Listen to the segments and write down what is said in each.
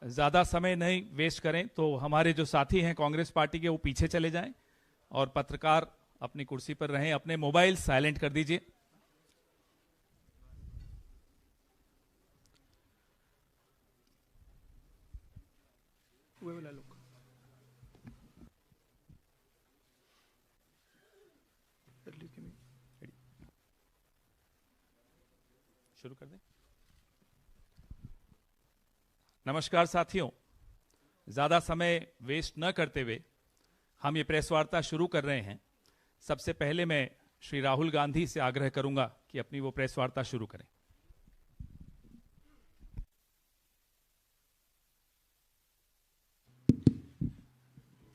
ज़्यादा समय नहीं वेस्ट करें तो हमारे जो साथी हैं कांग्रेस पार्टी के वो पीछे चले जाएं और पत्रकार अपनी कुर्सी पर रहें। अपने मोबाइल साइलेंट कर दीजिए। शुरू कर दें। नमस्कार साथियों, ज़्यादा समय वेस्ट न करते हुए हम ये प्रेस वार्ता शुरू कर रहे हैं। सबसे पहले मैं श्री राहुल गांधी से आग्रह करूंगा कि अपनी वो प्रेस वार्ता शुरू करें।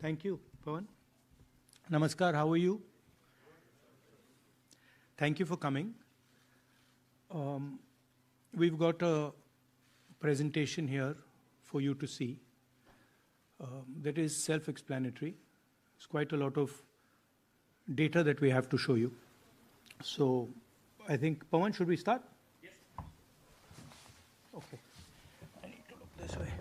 Thank you, Pawan. Namaskar, how are you? Thank you for coming. We've got a presentation here for you to see that is self-explanatory. It's quite a lot of data that we have to show you. So I think, Pawan, should we start? Yes. Okay. I need to look this way.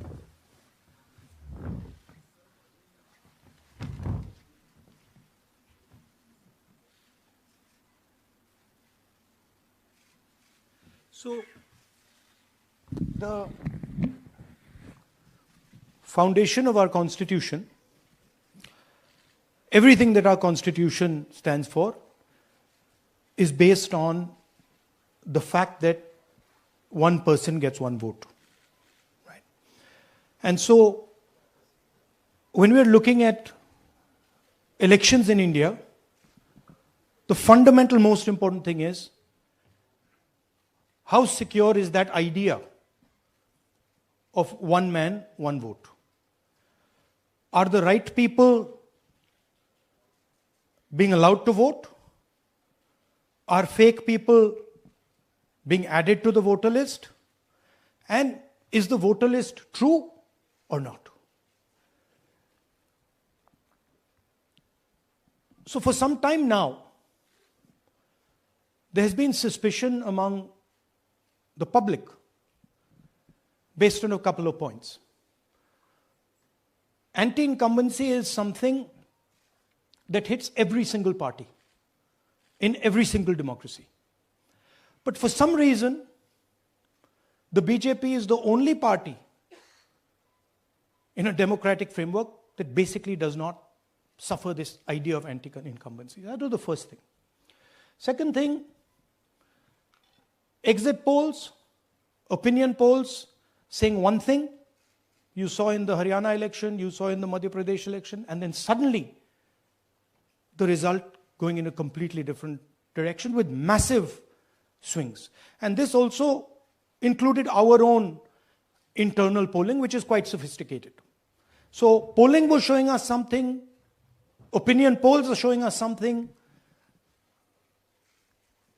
So, the foundation of our Constitution, everything that our Constitution stands for, is based on the fact that one person gets one vote. Right? And so, when we are looking at elections in India, the fundamental most important thing is how secure is that idea of one man, one vote? Are the right people being allowed to vote? Are fake people being added to the voter list? And is the voter list true or not? So for some time now, there has been suspicion among the public based on a couple of points. Anti-incumbency is something that hits every single party in every single democracy. But for some reason, the BJP is the only party in a democratic framework that basically does not suffer this idea of anti-incumbency. That was the first thing. Second thing, exit polls, opinion polls saying one thing, you saw in the Haryana election, you saw in the Madhya Pradesh election, and then suddenly the result going in a completely different direction with massive swings. And this also included our own internal polling, which is quite sophisticated. So polling was showing us something, opinion polls are showing us something,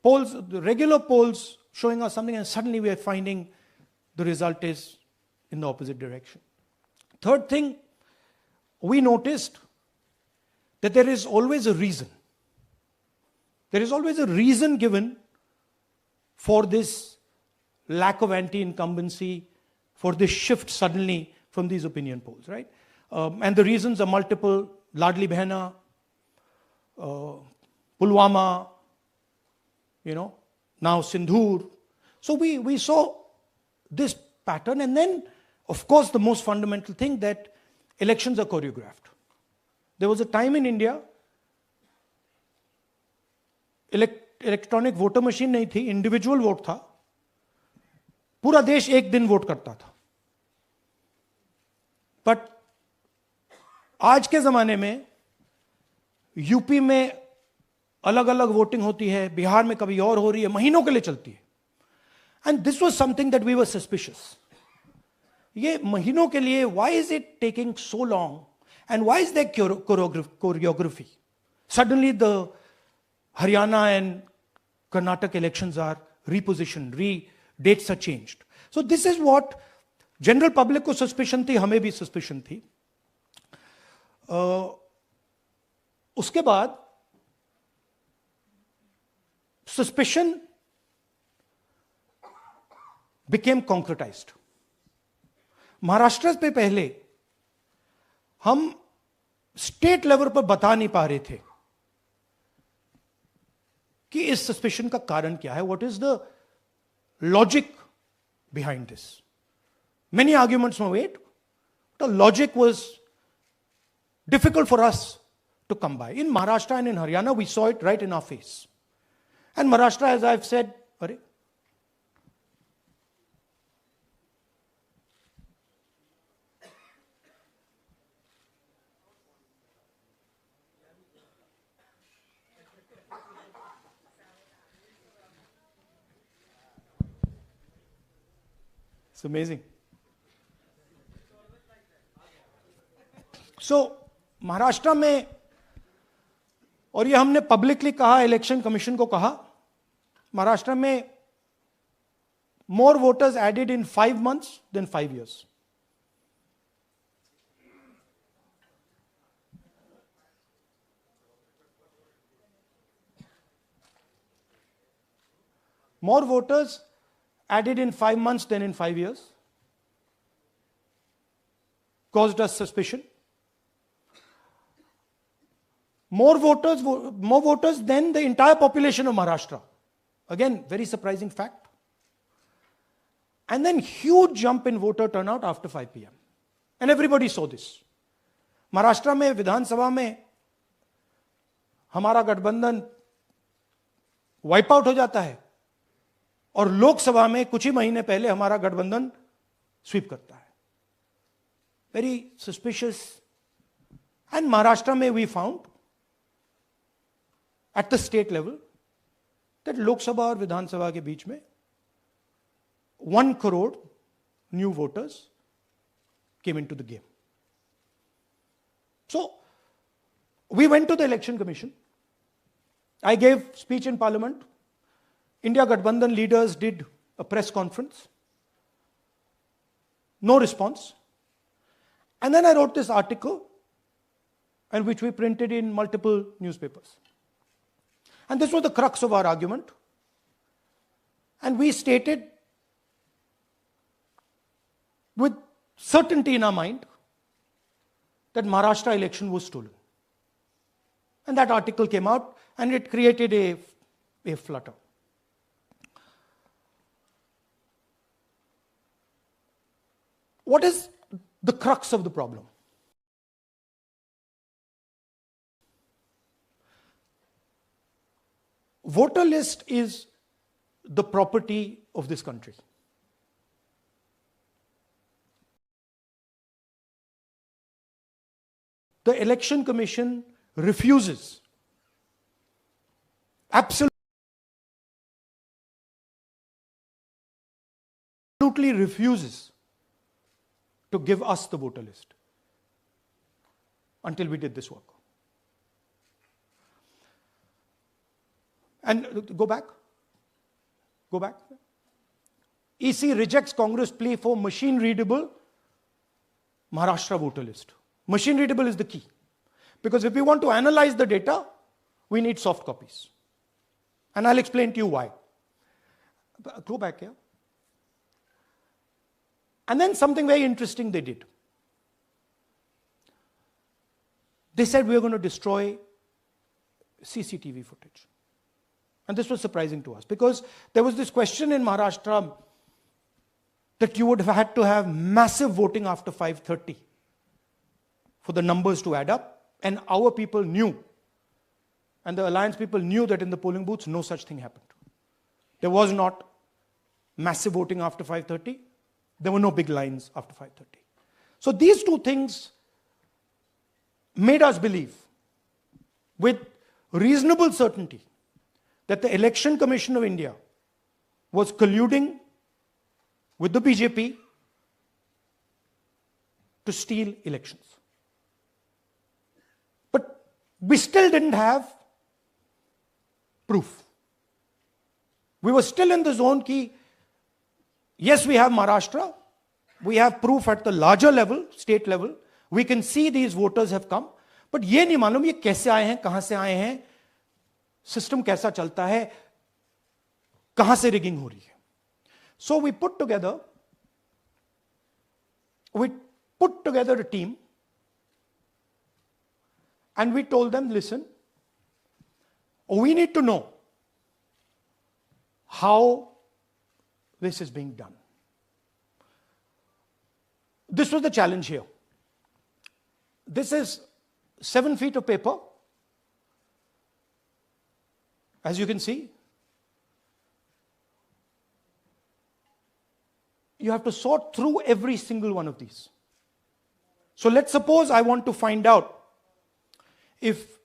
polls, the regular polls showing us something, and suddenly we are finding the result is in the opposite direction. Third thing, we noticed that there is always a reason. There is always a reason given for this lack of anti-incumbency, for this shift suddenly from these opinion polls, right? And the reasons are multiple. Ladli Behna, Pulwama, now Sindhur. So we saw this pattern, and then, of course, the most fundamental thing that elections are choreographed. There was a time in India, electronic voter machine नहीं थी, individual vote था, पूरा देश एक दिन vote करता था. But आज के जमाने में यूपी में अलग अलग वोटिंग होती है, बिहार में कभी और हो रही है, महीनों के लिए चलती है. And this was something that we were suspicious. ये महीनों के लिए, why is it taking so long and why is there choreography? Suddenly the Haryana and Karnataka elections are repositioned, dates are changed. So this is what general public को suspicion थी, हमें भी suspicion थी. उसके बाद suspicion became concretized. महाराष्ट्र पे पहले हम स्टेट लेवल पर बता नहीं पा रहे थे कि इस सस्पेशन का कारण क्या है, what is the logic behind this. Many arguments were made. The logic was difficult for us to come by. In Maharashtra and in Haryana, we saw it right in our face. And Maharashtra, as I've said, it's amazing. सो महाराष्ट्र में, और ये हमने publicly कहा, election commission को कहा, महाराष्ट्र में more voters added in 5 months than 5 years. More voters added in 5 months than in 5 years caused us suspicion. More voters than the entire population of Maharashtra. Again, very surprising fact. And then huge jump in voter turnout after 5 p.m. And everybody saw this. Maharashtra में विधानसभा में हमारा गठबंधन wipe out हो जाता है और लोकसभा में कुछ ही महीने पहले हमारा गठबंधन स्वीप करता है. Very suspicious. एंड महाराष्ट्र में we found at the state level that Lok Sabha और विधानसभा के बीच में 1 crore new voters came into the game. So we went to the election commission. I gave speech in parliament. India Gathbandhan leaders did a press conference. No response. And then I wrote this article, and which we printed in multiple newspapers. And this was the crux of our argument. And we stated with certainty in our mind that Maharashtra election was stolen. And that article came out and it created a flutter. What is the crux of the problem? Voter list is the property of this country. The Election Commission refuses, absolutely refuses to give us the voter list until we did this work. And go back. EC rejects Congress plea for machine readable Maharashtra voter list. Machine readable is the key. Because if we want to analyze the data, we need soft copies. And I'll explain to you why. Go back here. And then something very interesting they did. They said we are going to destroy CCTV footage. And this was surprising to us because there was this question in Maharashtra that you would have had to have massive voting after 5:30 for the numbers to add up. And our people knew, and the alliance people knew that in the polling booths, no such thing happened. There was not massive voting after 5:30. There were no big lines after 5:30. So these two things made us believe with reasonable certainty that the Election Commission of India was colluding with the BJP to steal elections. But we still didn't have proof. We were still in the zone ki, yes, we have Maharashtra, we have proof at the larger level, state level, we can see these voters have come, but ये नहीं मालूम ये कैसे आए हैं, कहां से आए हैं, सिस्टम कैसा चलता है, कहां से रिगिंग हो रही है. So we put together we put together a team and we told them, listen, we need to know how this is being done. This was the challenge here. This is 7 feet of paper. As you can see, you have to sort through every single one of these. So let's suppose I want to find out if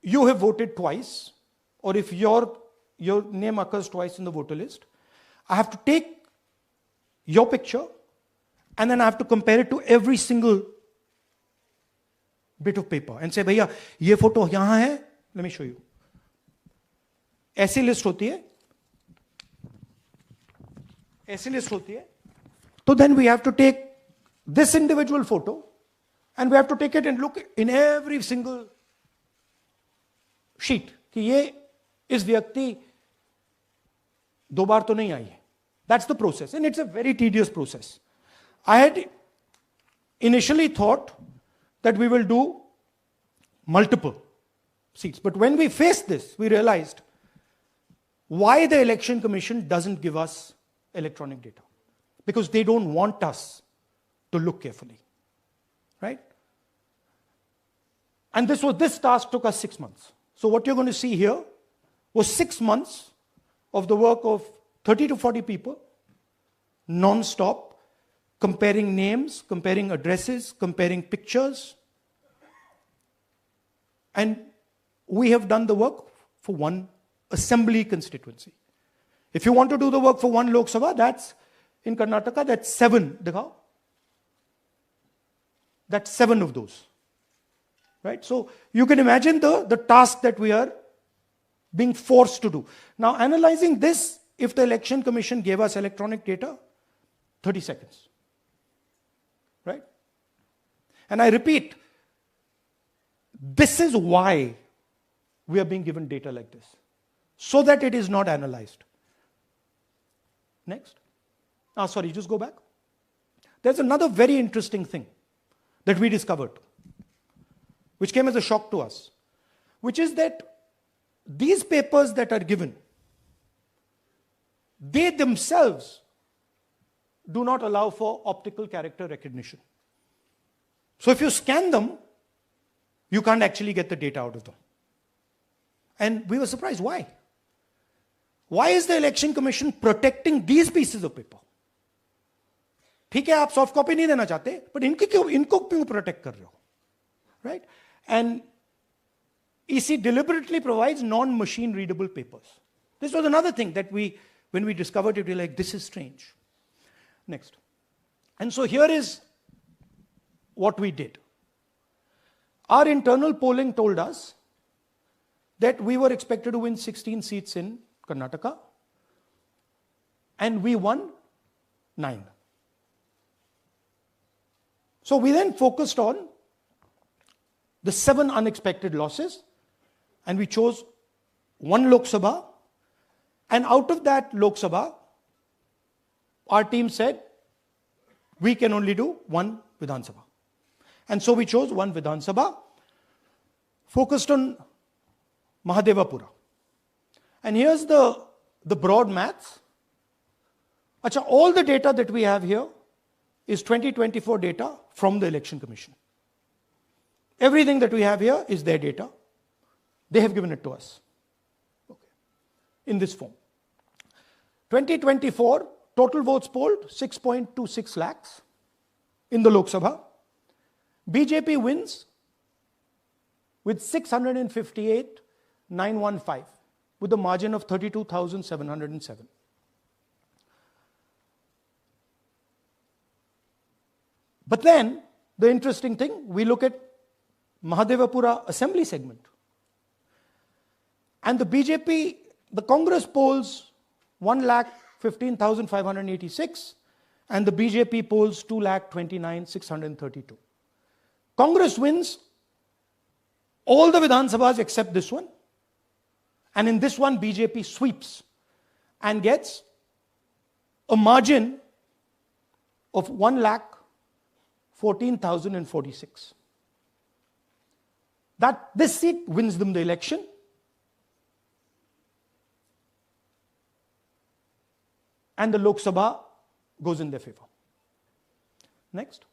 you have voted twice, or if your name occurs twice in the voter list. I have to take your picture and then I have to compare it to every single bit of paper and say, भैया ये photo यहां है, let me show you. ऐसी list होती है, ऐसी list होती है. So then we have to take this individual photo and we have to take it and look in every single sheet कि ये इस व्यक्ति दो बार तो नहीं आई है. That's the process, and it's a very tedious process. I had initially thought that we will do multiple seats, but when we faced this, we realized why the Election Commission doesn't give us electronic data. Because they don't want us to look carefully, right? And this task took us 6 months. So what you're going to see here was 6 months of the work of 30 to 40 people, non-stop, comparing names, comparing addresses, comparing pictures. And we have done the work for one assembly constituency. If you want to do the work for one Lok Sabha, that's in Karnataka, that's 7. Dikhao. That's 7 of those. Right? So you can imagine the task that we are being forced to do. Now, analyzing this, if the Election Commission gave us electronic data, 30 seconds. Right? And I repeat, this is why we are being given data like this, so that it is not analyzed. Next. Sorry, just go back. There's another very interesting thing that we discovered, which came as a shock to us, which is that these papers that are given, they themselves do not allow for optical character recognition. So if you scan them, you can't actually get the data out of them. And we were surprised. Why? Why is the Election Commission protecting these pieces of paper? ठीक है, आप soft copy नहीं देना चाहते, but इनको क्यों protect कर रहे हो? Right? And EC deliberately provides non-machine readable papers. This was another thing that when we discovered it, we were like, this is strange. Next. And so here is what we did. Our internal polling told us that we were expected to win 16 seats in Karnataka, and we won 9. So we then focused on the 7 unexpected losses, and we chose 1 Lok Sabha, and out of that Lok Sabha, our team said, we can only do 1 Vidhan Sabha. And so we chose 1 Vidhan Sabha, focused on Mahadevapura. And here's the broad maths. Achha, all the data that we have here is 2024 data from the Election Commission. Everything that we have here is their data. They have given it to us. Okay. In this form. 2024, total votes polled, 6.26 lakhs in the Lok Sabha. BJP wins with 658,915 with a margin of 32,707. But then, the interesting thing, we look at Mahadevapura assembly segment. And the BJP, the Congress polls 1,15,586 and the BJP polls 2,29,632. Congress wins all the Vidhan Sabhas except this one. And in this one, BJP sweeps and gets a margin of 1,14,046. That this seat wins them the election. And the Lok Sabha goes in their favor. Next.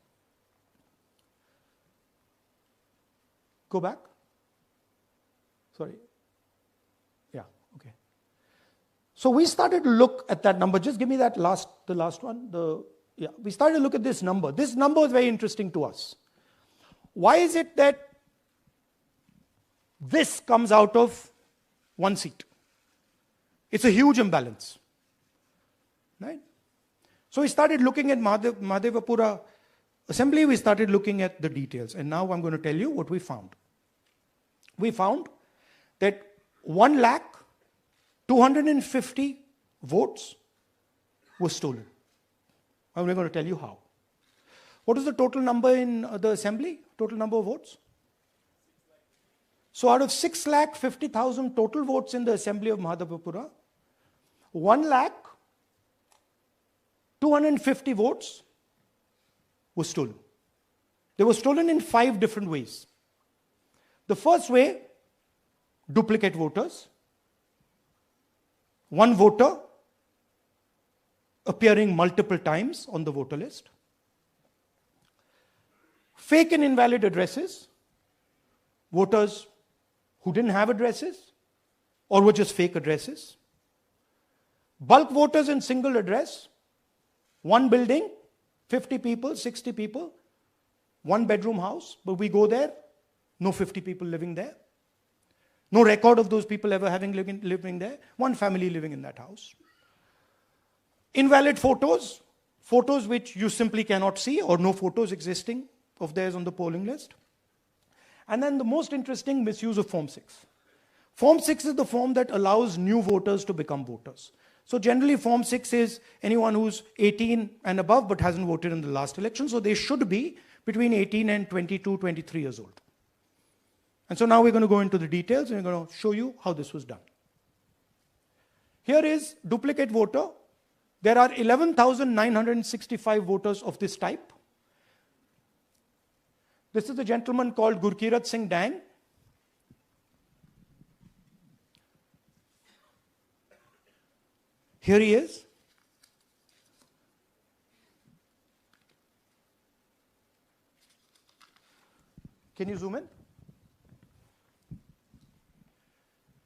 Go back. Sorry. Yeah, okay. So we started to look at that number. Just give me that the last one. We started to look at this number. This number is very interesting to us. Why is it that this comes out of one seat? It's a huge imbalance. Right? So we started looking at Mahadevapura Assembly, we started looking at the details. And now I'm going to tell you what we found. We found that 1,250,000 votes were stolen. And we're going to tell you how. What is the total number in the assembly? Total number of votes? So out of 6,50,000 total votes in the assembly of Mahadevapura, 1,250,000 votes were stolen. They were stolen in 5 different ways. The first way, duplicate voters. One voter appearing multiple times on the voter list. Fake and invalid addresses. Voters who didn't have addresses or were just fake addresses. Bulk voters in single address. One building, 50 people, 60 people, one bedroom house, but we go there, no 50 people living there. No record of those people ever having living there. One family living in that house. Invalid photos, photos which you simply cannot see or no photos existing of theirs on the polling list. And then the most interesting, misuse of Form 6. Form 6 is the form that allows new voters to become voters. So generally Form 6 is anyone who's 18 and above but hasn't voted in the last election. So they should be between 18 and 22, 23 years old. And so now we're going to go into the details and we're going to show you how this was done. Here is duplicate voter. There are 11,965 voters of this type. This is a gentleman called Gurkirat Singh Dang. Here he is. Can you zoom in?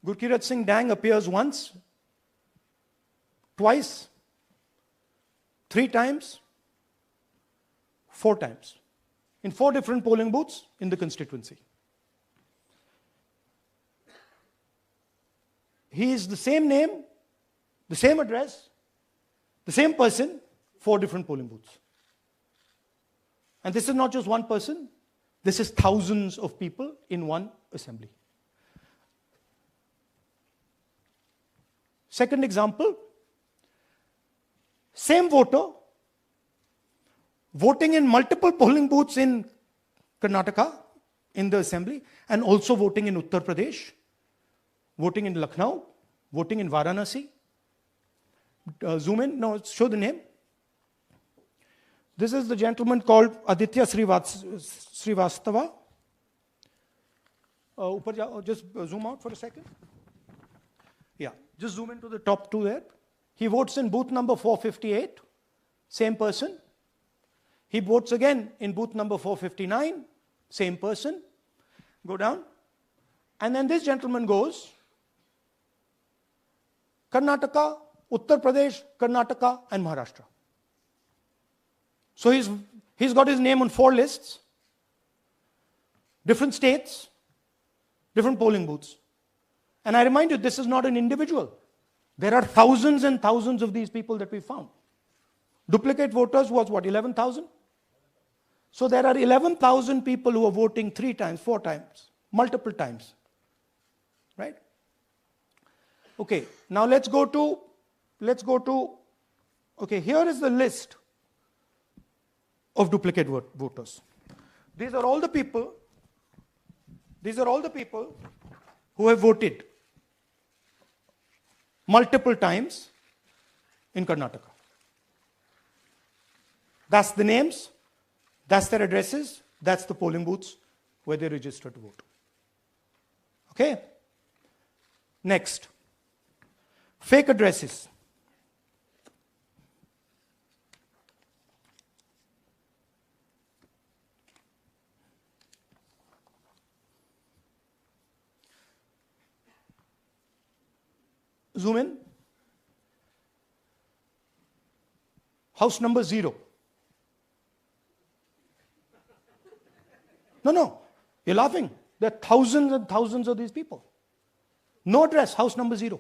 Gurkirat Singh Dang appears once, twice, 3 times, 4 times, in 4 different polling booths in the constituency. He is the same name, the same address, the same person, 4 different polling booths. And this is not just one person, this is thousands of people in one assembly. Second example, same voter voting in multiple polling booths in Karnataka in the assembly and also voting in Uttar Pradesh, voting in Lucknow, voting in Varanasi. Zoom in, no, show the name. This is the gentleman called Aditya Srivastava. Just zoom out for a second. Yeah, just zoom into the top 2 there. He votes in booth number 458, same person. He votes again in booth number 459, same person. Go down. And then this gentleman goes, Karnataka, Uttar Pradesh, Karnataka, and Maharashtra. So he's got his name on 4 lists, different states, different polling booths. And I remind you, this is not an individual. There are thousands and thousands of these people that we found. Duplicate voters was what, 11,000? So there are 11,000 people who are voting 3 times, 4 times, multiple times. Right? Okay, now let's go to, okay, here is the list of duplicate voters. These are all the people who have voted multiple times in Karnataka. That's the names, that's their addresses, that's the polling booths where they register to vote. Okay? Next. Fake addresses. Zoom in. House number 0. No, you're laughing. There are thousands and thousands of these people. No address, house number 0.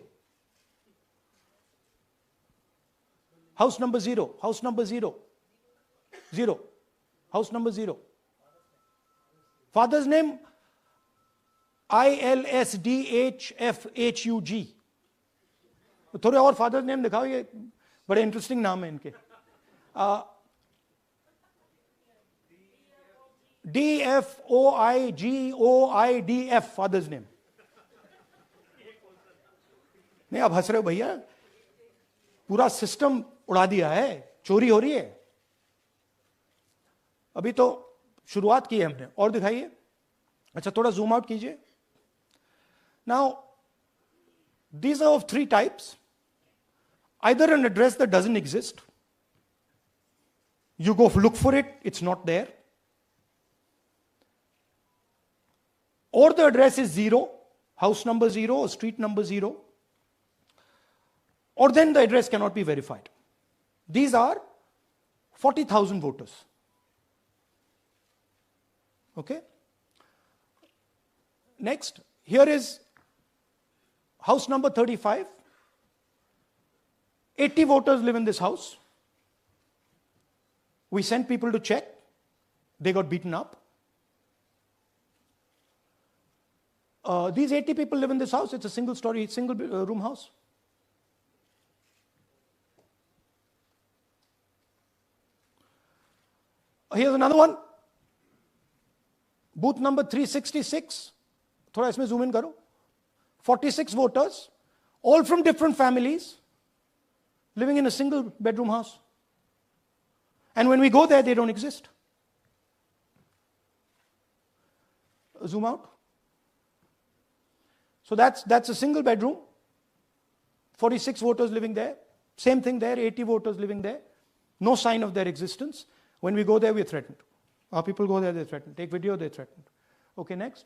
House number 0, house number 0. 0. House number 0. Father's name, ILSDHFHUG. थोड़े और father's name दिखाओ, ये बड़े interesting नाम है इनके. DFOIGOIDF father's name. नहीं, आप हंस रहे हो भैया, पूरा सिस्टम उड़ा दिया है, चोरी हो रही है. अभी तो शुरुआत की है हमने. और दिखाइए. अच्छा, थोड़ा जूम आउट कीजिए. Now these are of 3 types. Either an address that doesn't exist, you go look for it, it's not there, or the address is 0, house number 0 or street number 0, or then the address cannot be verified. These are 40,000 voters. Okay? Next, here is house number 35. 80 voters live in this house. We sent people to check. They got beaten up. These 80 people live in this house. It's a single story, single room house. Here's another one. Booth number 366. थोड़ा इसमें zoom in करो. 46 voters, all from different families, living in a single bedroom house. And when we go there, they don't exist. Zoom out. So that's a single bedroom, 46 voters living there. Same thing there, 80 voters living there. No sign of their existence. When we go there, we're threatened. Our people go there, they're threatened. Take video, they're threatened. Okay, next.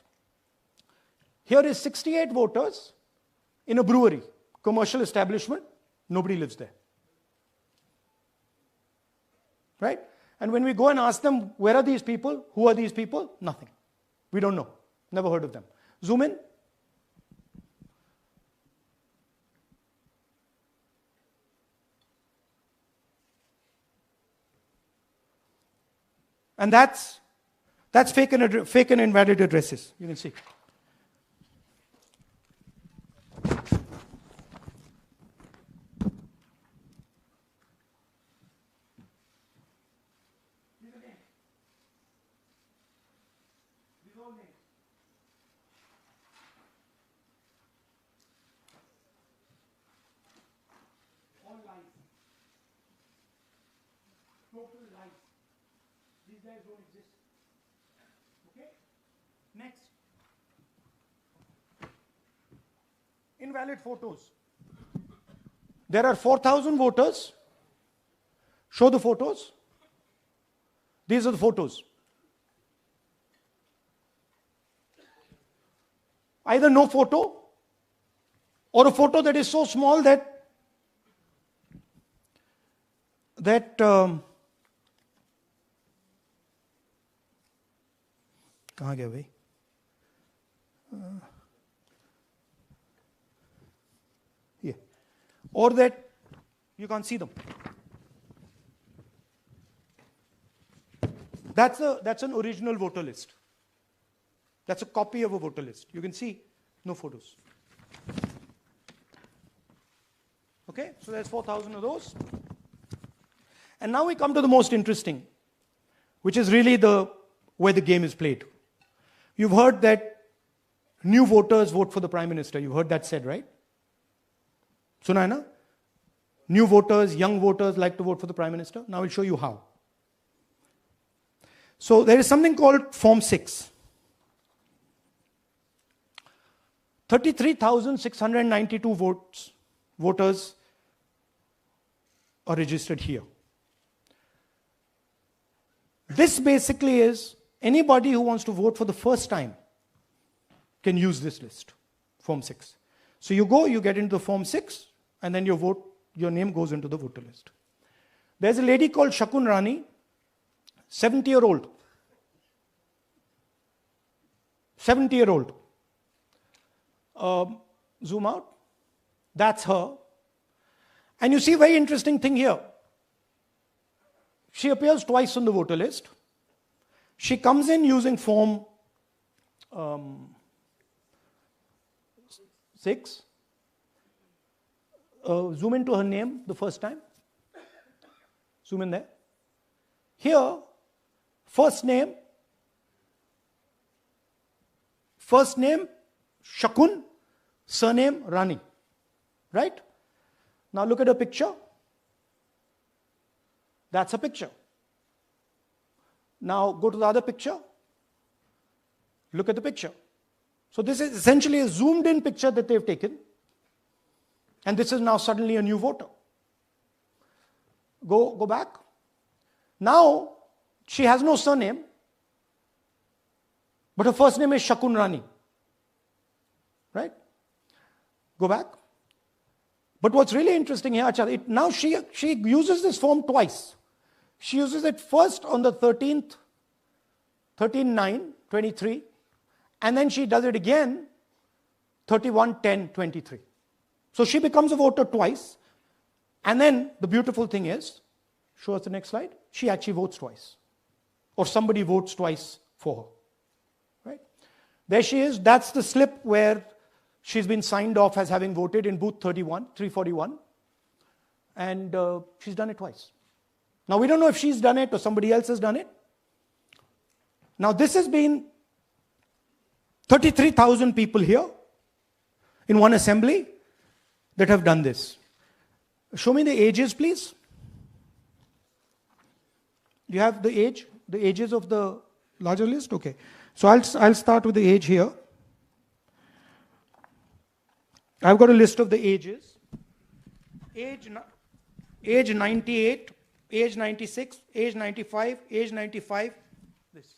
Here is 68 voters in a brewery, commercial establishment. Nobody lives there. Right? And when we go and ask them, where are these people? Who are these people? Nothing. We don't know. Never heard of them. Zoom in. And that's fake and invalid addresses. You can see. All lies. Total lies. These guys don't exist. Okay? Next. Invalid photos. There are 4,000 voters. Show the photos. These are the photos. Either no photo or a photo that is so small that कहाँ गया भाई? Yeah. Or that you can't see them. That's an original voter list. That's a copy of a voter list. You can see no photos. Okay, so there's 4,000 of those. And now we come to the most interesting, which is really where the game is played. You've heard that new voters vote for the Prime Minister. You've heard that said, right? Suna hai na? New voters, young voters like to vote for the Prime Minister. Now I'll show you how. So there is something called Form 6. 33,692 voters are registered here. This basically is anybody who wants to vote for the first time can use this list, Form 6. So you go, you get into the Form 6, and then your name goes into the voter list. There's a lady called Shakun Rani, 70-year-old. 70-year-old. Zoom out. That's her. And you see a very interesting thing here. She appears twice on the voter list. She comes in using Form 6. Zoom into her name the first time. Zoom in there. Here, first name, Shakun, surname, Rani. Right? Now look at her picture. That's a picture. Now go to the other picture. Look at the picture. So this is essentially a zoomed in picture that they've taken. And this is now suddenly a new voter. Go back. Now she has no surname, but her first name is Shakun Rani. Right? Go back. But what's really interesting here, now she uses this form twice. She uses it first on the 13th, 13/9/23, and then she does it again 31/10/23. So she becomes a voter twice, and then the beautiful thing is, show us the next slide, she actually votes twice. Or somebody votes twice for her. Right? There she is, that's the slip where she's been signed off as having voted in booth 341, and she's done it twice. Now we don't know if she's done it or somebody else has done it. Now this has been 33,000 people here in one assembly that have done this. Show me the ages, please. Do you have the ages of the larger list? Okay. So I'll start with the age here. I've got a list of the ages. Age 98, age 96, age 95, age 95. This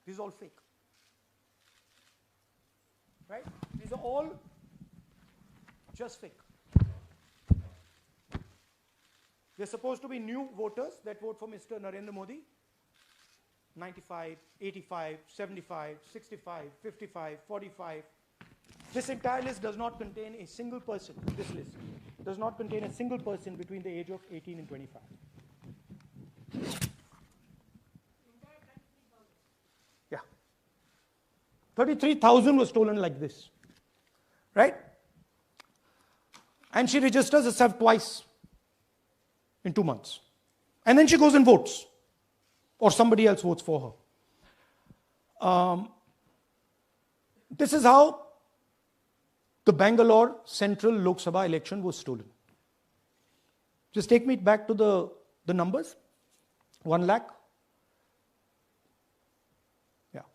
is all fake. Right? These are all just fake. They're supposed to be new voters that vote for Mr. Narendra Modi. 95, 85, 75, 65, 55, 45. This entire list does not contain a single person. This list does not contain a single person between the age of 18 and 25. Yeah. 33,000 was stolen like this. Right? And she registers herself twice in 2 months. And then she goes and votes. Or somebody else votes for her. This is how the Bangalore Central Lok Sabha election was stolen. Just take me back to the numbers. 1 lakh. Yeah.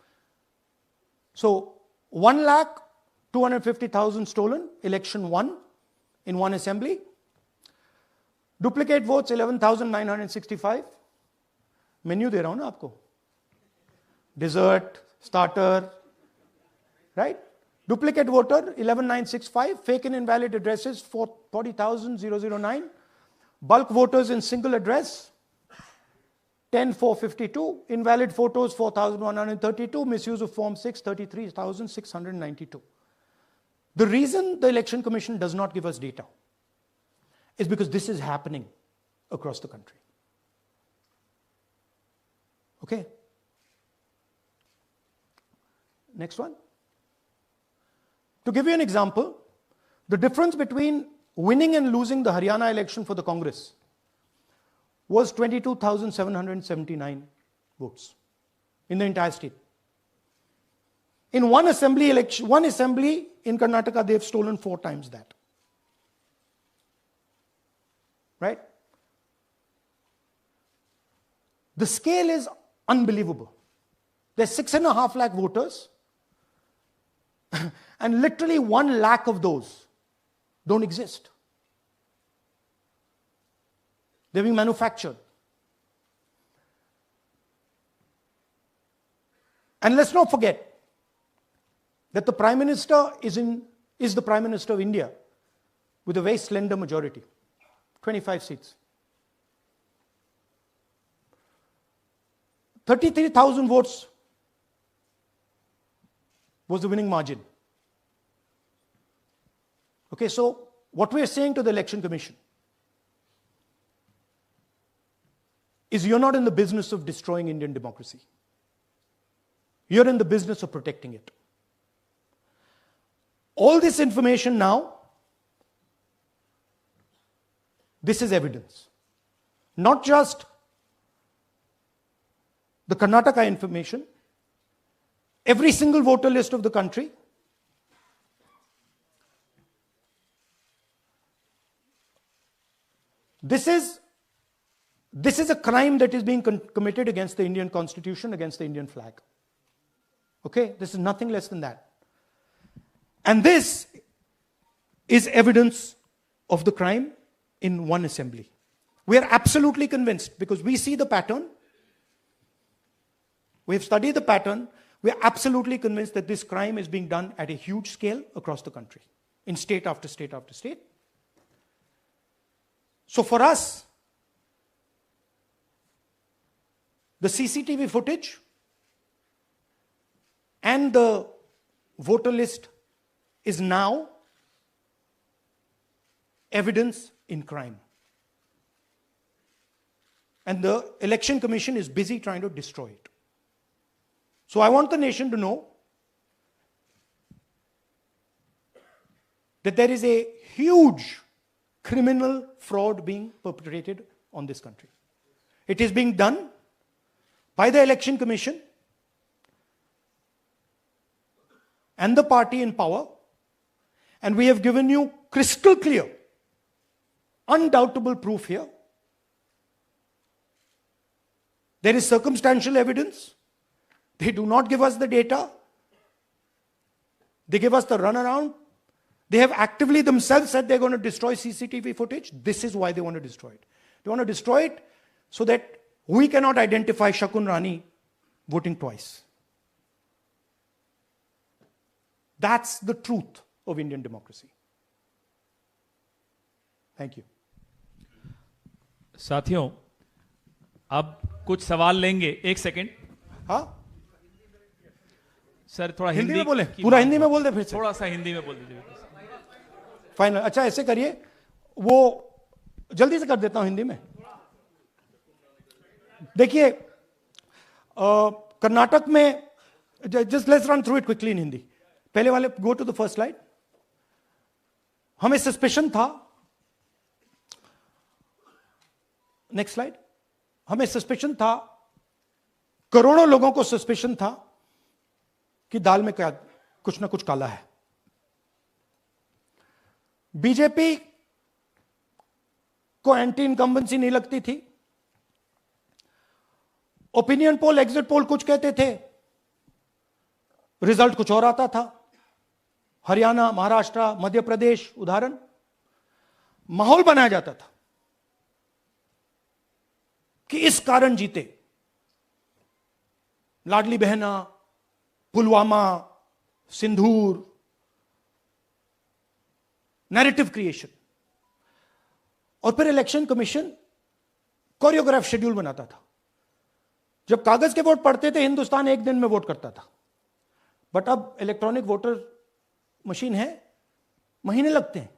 So 1,250,000 stolen, election won in one assembly. Duplicate votes 11,965. Menu दे रहा हूं ना आपको. Dessert, starter, right? Duplicate voter 11,965. Fake and invalid addresses 40,009. Bulk voters in single address 10,452. Invalid photos 4,132. Misuse of Form 6 33,692. The reason the Election Commission does not give us data is because this is happening across the country. Okay. Next one. To give you an example, the difference between winning and losing the Haryana election for the Congress was 22,779 votes in the entire state. In one assembly in Karnataka, they've stolen 4 times that. Right? The scale is Unbelievable. There's 6.5 lakh voters, and literally 1 lakh of those don't exist. They're being manufactured. And let's not forget that the Prime Minister is the Prime Minister of India with a very slender majority, 25 seats. 33,000 votes was the winning margin. Okay, so what we are saying to the Election Commission is you're not in the business of destroying Indian democracy. You're in the business of protecting it. All this information now, this is evidence. Not just the Karnataka information, every single voter list of the country, this is a crime that is being committed against the Indian Constitution, against the Indian flag. Okay, this is nothing less than that. And this is evidence of the crime in one assembly. We are absolutely convinced because we see the pattern. We have studied the pattern. We are absolutely convinced that this crime is being done at a huge scale across the country, in state after state after state. So for us, the CCTV footage and the voter list is now evidence in crime. And the Election Commission is busy trying to destroy it. So I want the nation to know that there is a huge criminal fraud being perpetrated on this country. It is being done by the Election Commission and the party in power, and we have given you crystal clear, undoubtable proof here. There is circumstantial evidence. They do not give us the data. They give us the runaround. They have actively themselves said they're going to destroy CCTV footage. This is why they want to destroy it. They want to destroy it so that we cannot identify Shakun Rani voting twice. That's the truth of Indian democracy. Thank you. साथियों, अब कुछ सवाल लेंगे. एक second. हाँ, sir थोड़ा हिंदी में बोले, पूरा हिंदी में बोल दे फिर से. थोड़ा सा हिंदी में बोल दीजिए. फाइनल. अच्छा ऐसे करिए, वो जल्दी से कर देता हूं हिंदी में. देखिए, कर्नाटक में, just let's run through it quickly in Hindi. पहले वाले, go to the first slide. हमें सस्पेशन था, नेक्स्ट स्लाइड. हमें सस्पेशन था, करोड़ों लोगों को सस्पेशन था कि दाल में क्या कुछ ना कुछ काला है. बीजेपी को एंटी इनकम्बेंसी नहीं लगती थी. ओपिनियन पोल, एग्जिट पोल कुछ कहते थे, रिजल्ट कुछ और आता था. हरियाणा, महाराष्ट्र, मध्य प्रदेश उदाहरण. माहौल बनाया जाता था कि इस कारण जीते. लाडली बहना, पुलवामा, सिंदूर, नैरेटिव क्रिएशन. और फिर इलेक्शन कमीशन कोरियोग्राफ शेड्यूल बनाता था. जब कागज के वोट पड़ते थे, हिंदुस्तान एक दिन में वोट करता था. बट अब इलेक्ट्रॉनिक वोटर मशीन है, महीने लगते हैं.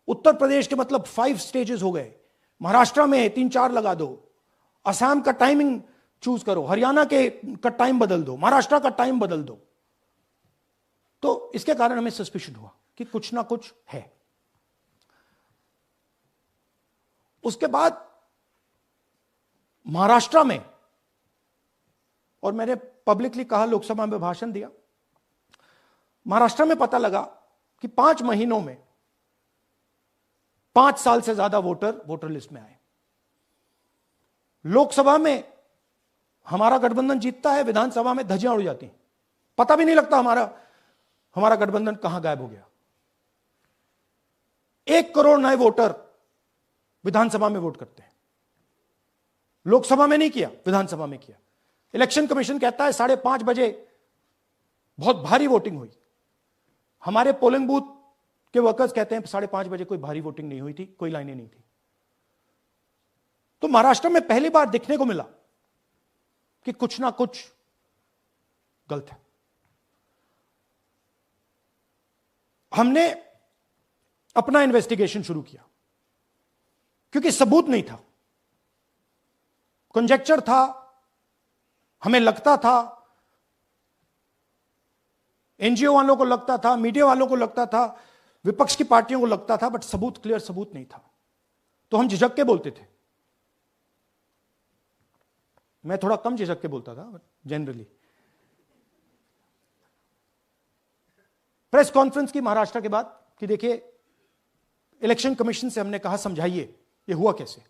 उत्तर प्रदेश के मतलब 5 स्टेजेस हो गए. महाराष्ट्र में 3-4 लगा दो. असम का टाइमिंग चूज करो, हरियाणा का टाइम बदल दो, महाराष्ट्र का टाइम बदल दो. तो इसके कारण हमें सस्पिशन हुआ कि कुछ ना कुछ है. उसके बाद महाराष्ट्र में, और मैंने पब्लिकली कहा, लोकसभा में भाषण दिया, महाराष्ट्र में पता लगा कि 5 महीनों में 5 साल से ज्यादा वोटर लिस्ट में आए. लोकसभा में हमारा गठबंधन जीतता है, विधानसभा में धज्जियां उड़ जाती हैं, पता भी नहीं लगता हमारा गठबंधन कहां गायब हो गया। 1 करोड़ नए वोटर विधानसभा में वोट करते हैं, लोकसभा में नहीं किया, विधानसभा में किया। इलेक्शन कमीशन कहता है 5:30 बजे बहुत भारी वोटिंग हुई। हमारे पोलिंग बूथ के वर्कर्स कहते हैं 5:30 बजे कोई भारी वोटिंग नहीं हुई थी, कोई लाइनें नहीं थी। तो महाराष्ट्र में पहली बार देखने को मिला कि कुछ ना कुछ गलत है। हमने अपना इन्वेस्टिगेशन शुरू किया क्योंकि सबूत नहीं था, कंजेक्चर था, हमें लगता था, एनजीओ वालों को लगता था, मीडिया वालों को लगता था, विपक्ष की पार्टियों को लगता था, बट सबूत, क्लियर सबूत नहीं था। तो हम झिझक के बोलते थे। मैं थोड़ा कम झिझक के बोलता था, बट जनरली। प्रेस कॉन्फ्रेंस की महाराष्ट्र के बाद कि देखिए, इलेक्शन कमीशन से हमने कहा समझाइए ये हुआ कैसे,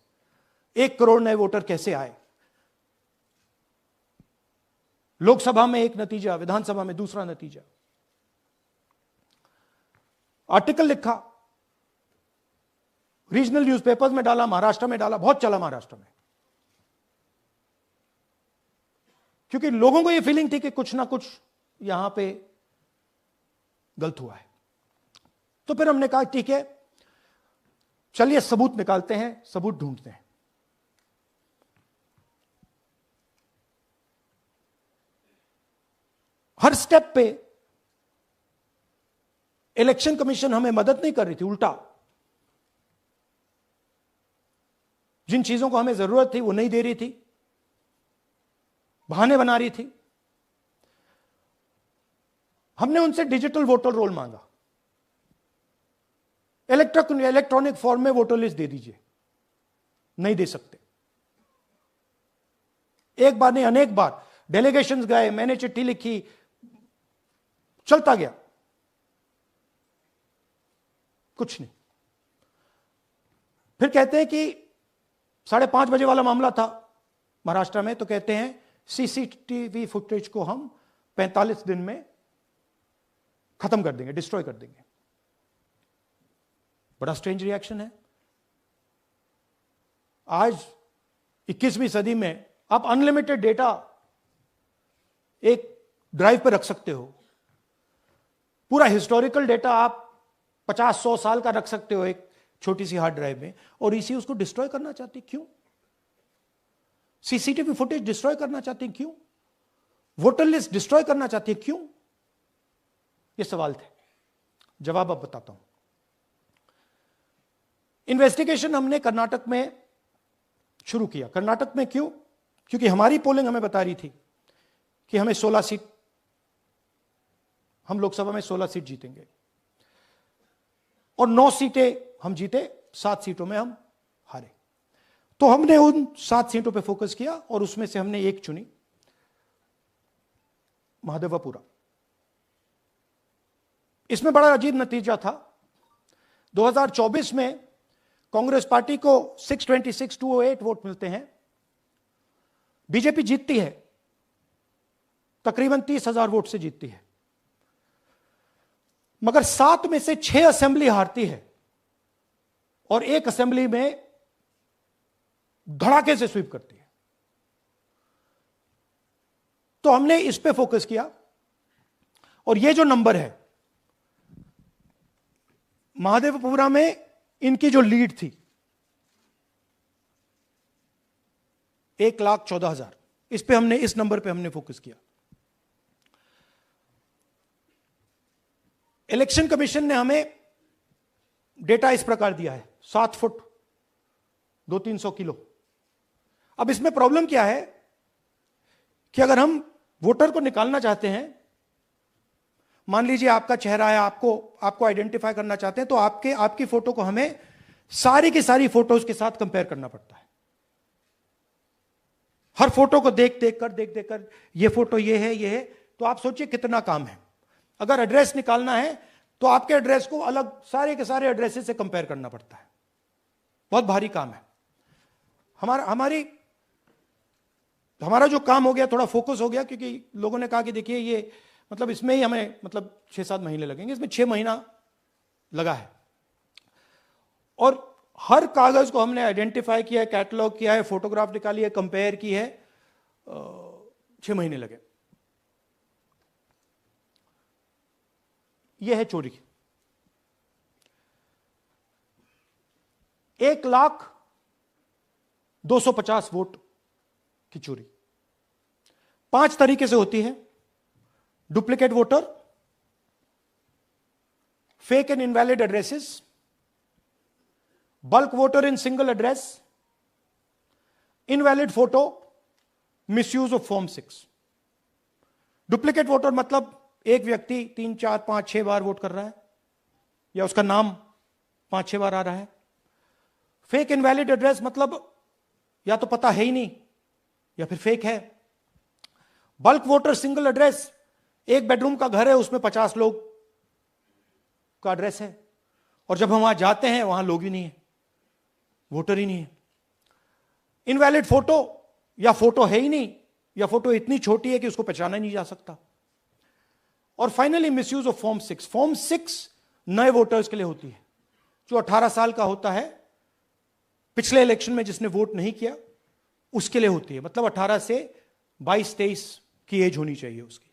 1 करोड़ नए वोटर कैसे आए, लोकसभा में एक नतीजा, विधानसभा में दूसरा नतीजा। आर्टिकल लिखा, रीजनल न्यूज़पेपर्स में डाला, महाराष्ट्र में डाला, बहुत चला महाराष्ट्र में, क्योंकि लोगों को यह फीलिंग थी कि कुछ ना कुछ यहां पे गलत हुआ है। तो फिर हमने कहा ठीक है, चलिए सबूत निकालते हैं, सबूत ढूंढते हैं। हर स्टेप पे इलेक्शन कमीशन हमें मदद नहीं कर रही थी, उल्टा जिन चीजों को हमें जरूरत थी वो नहीं दे रही थी, बहाने बना रही थी। हमने उनसे डिजिटल वोटर रोल मांगा, इलेक्ट्रॉनिक फॉर्म में वोटर लिस्ट दे दीजिए, नहीं दे सकते। एक बार नहीं, अनेक बार डेलीगेशंस गए, मैंने चिट्ठी लिखी, चलता गया, कुछ नहीं। फिर कहते हैं कि 5:30 बजे वाला मामला था महाराष्ट्र में, तो कहते हैं सीसीटीवी फुटेज को हम 45 दिन में खत्म कर देंगे, डिस्ट्रॉय कर देंगे। बड़ा स्ट्रेंज रिएक्शन है। आज 21वीं सदी में आप अनलिमिटेड डेटा एक ड्राइव पर रख सकते हो, पूरा हिस्टोरिकल डेटा आप 50-100 साल का रख सकते हो एक छोटी सी हार्ड ड्राइव में, और इसी उसको डिस्ट्रॉय करना चाहती, क्यों? सीसीटीवी फुटेज डिस्ट्रॉय करना चाहती, क्यों? वोटर लिस्ट डिस्ट्रॉय करना चाहती है, क्यों? ये सवाल थे, जवाब अब बताता हूं। इन्वेस्टिगेशन हमने कर्नाटक में शुरू किया। कर्नाटक में क्यों? क्योंकि हमारी पोलिंग हमें बता रही थी कि हमें 16 सीट, हम लोकसभा में 16 सीट जीतेंगे, और 9 सीटें हम जीते, 7 सीटों में हम हारे। तो हमने उन 7 सीटों पे फोकस किया, और उसमें से हमने एक चुनी, महादेवपुरा। इसमें बड़ा अजीब नतीजा था। 2024 में कांग्रेस पार्टी को 626-208 वोट मिलते हैं, बीजेपी जीतती है, तकरीबन 30,000 वोट से जीतती है, मगर 7 में से 6 असेंबली हारती है, और 1 असेंबली में धड़ाके से स्वीप करती है। तो हमने इस पे फोकस किया, और ये जो नंबर है, महादेवपुरा में इनकी जो लीड थी 1,14,000, इस पे हमने, इस नंबर पे हमने फोकस किया। इलेक्शन कमीशन ने हमें डेटा इस प्रकार दिया है, 7 फुट 200-300 किलो। अब इसमें प्रॉब्लम क्या है कि अगर हम वोटर को निकालना चाहते हैं, मान लीजिए आपका चेहरा है, आपको आइडेंटिफाई करना चाहते हैं, तो आपकी फोटो को हमें सारी की सारी फोटोज के साथ कंपेयर करना पड़ता है। हर फोटो को देख कर ये फोटो ये है, तो आप सोचिए कितना काम है। अगर एड्रेस निकालना है तो आपके एड्रेस को अलग सारे के सारे एड्रेसेस से कंपेयर करना पड़ता है, बहुत भारी काम है। हमारी हमारा जो काम हो गया थोड़ा फोकस हो गया, क्योंकि लोगों ने कहा कि देखिए ये मतलब इसमें ही हमें मतलब 6-7 महीने लगेंगे, इसमें 6 महीना लगा है। और हर कागज को हमने आइडेंटिफाई किया है, कैटलॉग किया है, फोटोग्राफ निकाली है, कंपेयर की है, 6 महीने लगे। यह है चोरी। 1,02,50 वोट की चोरी 5 तरीके से होती है। Duplicate voter, fake and invalid addresses, bulk voter in single address, invalid photo, misuse of form 6। Duplicate voter मतलब एक व्यक्ति 3, 4, 5, 6 बार वोट कर रहा है, या उसका नाम 5-6 बार आ रहा है। फेक इनवैलिड एड्रेस मतलब या तो पता है ही नहीं या फिर फेक है। बल्क वोटर सिंगल एड्रेस, एक बेडरूम का घर है, उसमें 50 लोग का एड्रेस है, और जब हम वहां जाते हैं वहां लोग ही नहीं है, वोटर ही नहीं है। इनवैलिड फोटो, या फोटो है ही नहीं, या फोटो इतनी छोटी है कि उसको पहचाना नहीं जा सकता। और finally misuse of form 6। Form 6 नए वोटर्स के लिए होती है, जो 18 साल का होता है, पिछले इलेक्शन में जिसने वोट नहीं किया उसके लिए होती है। मतलब 18 से 22-23 की एज होनी चाहिए उसकी।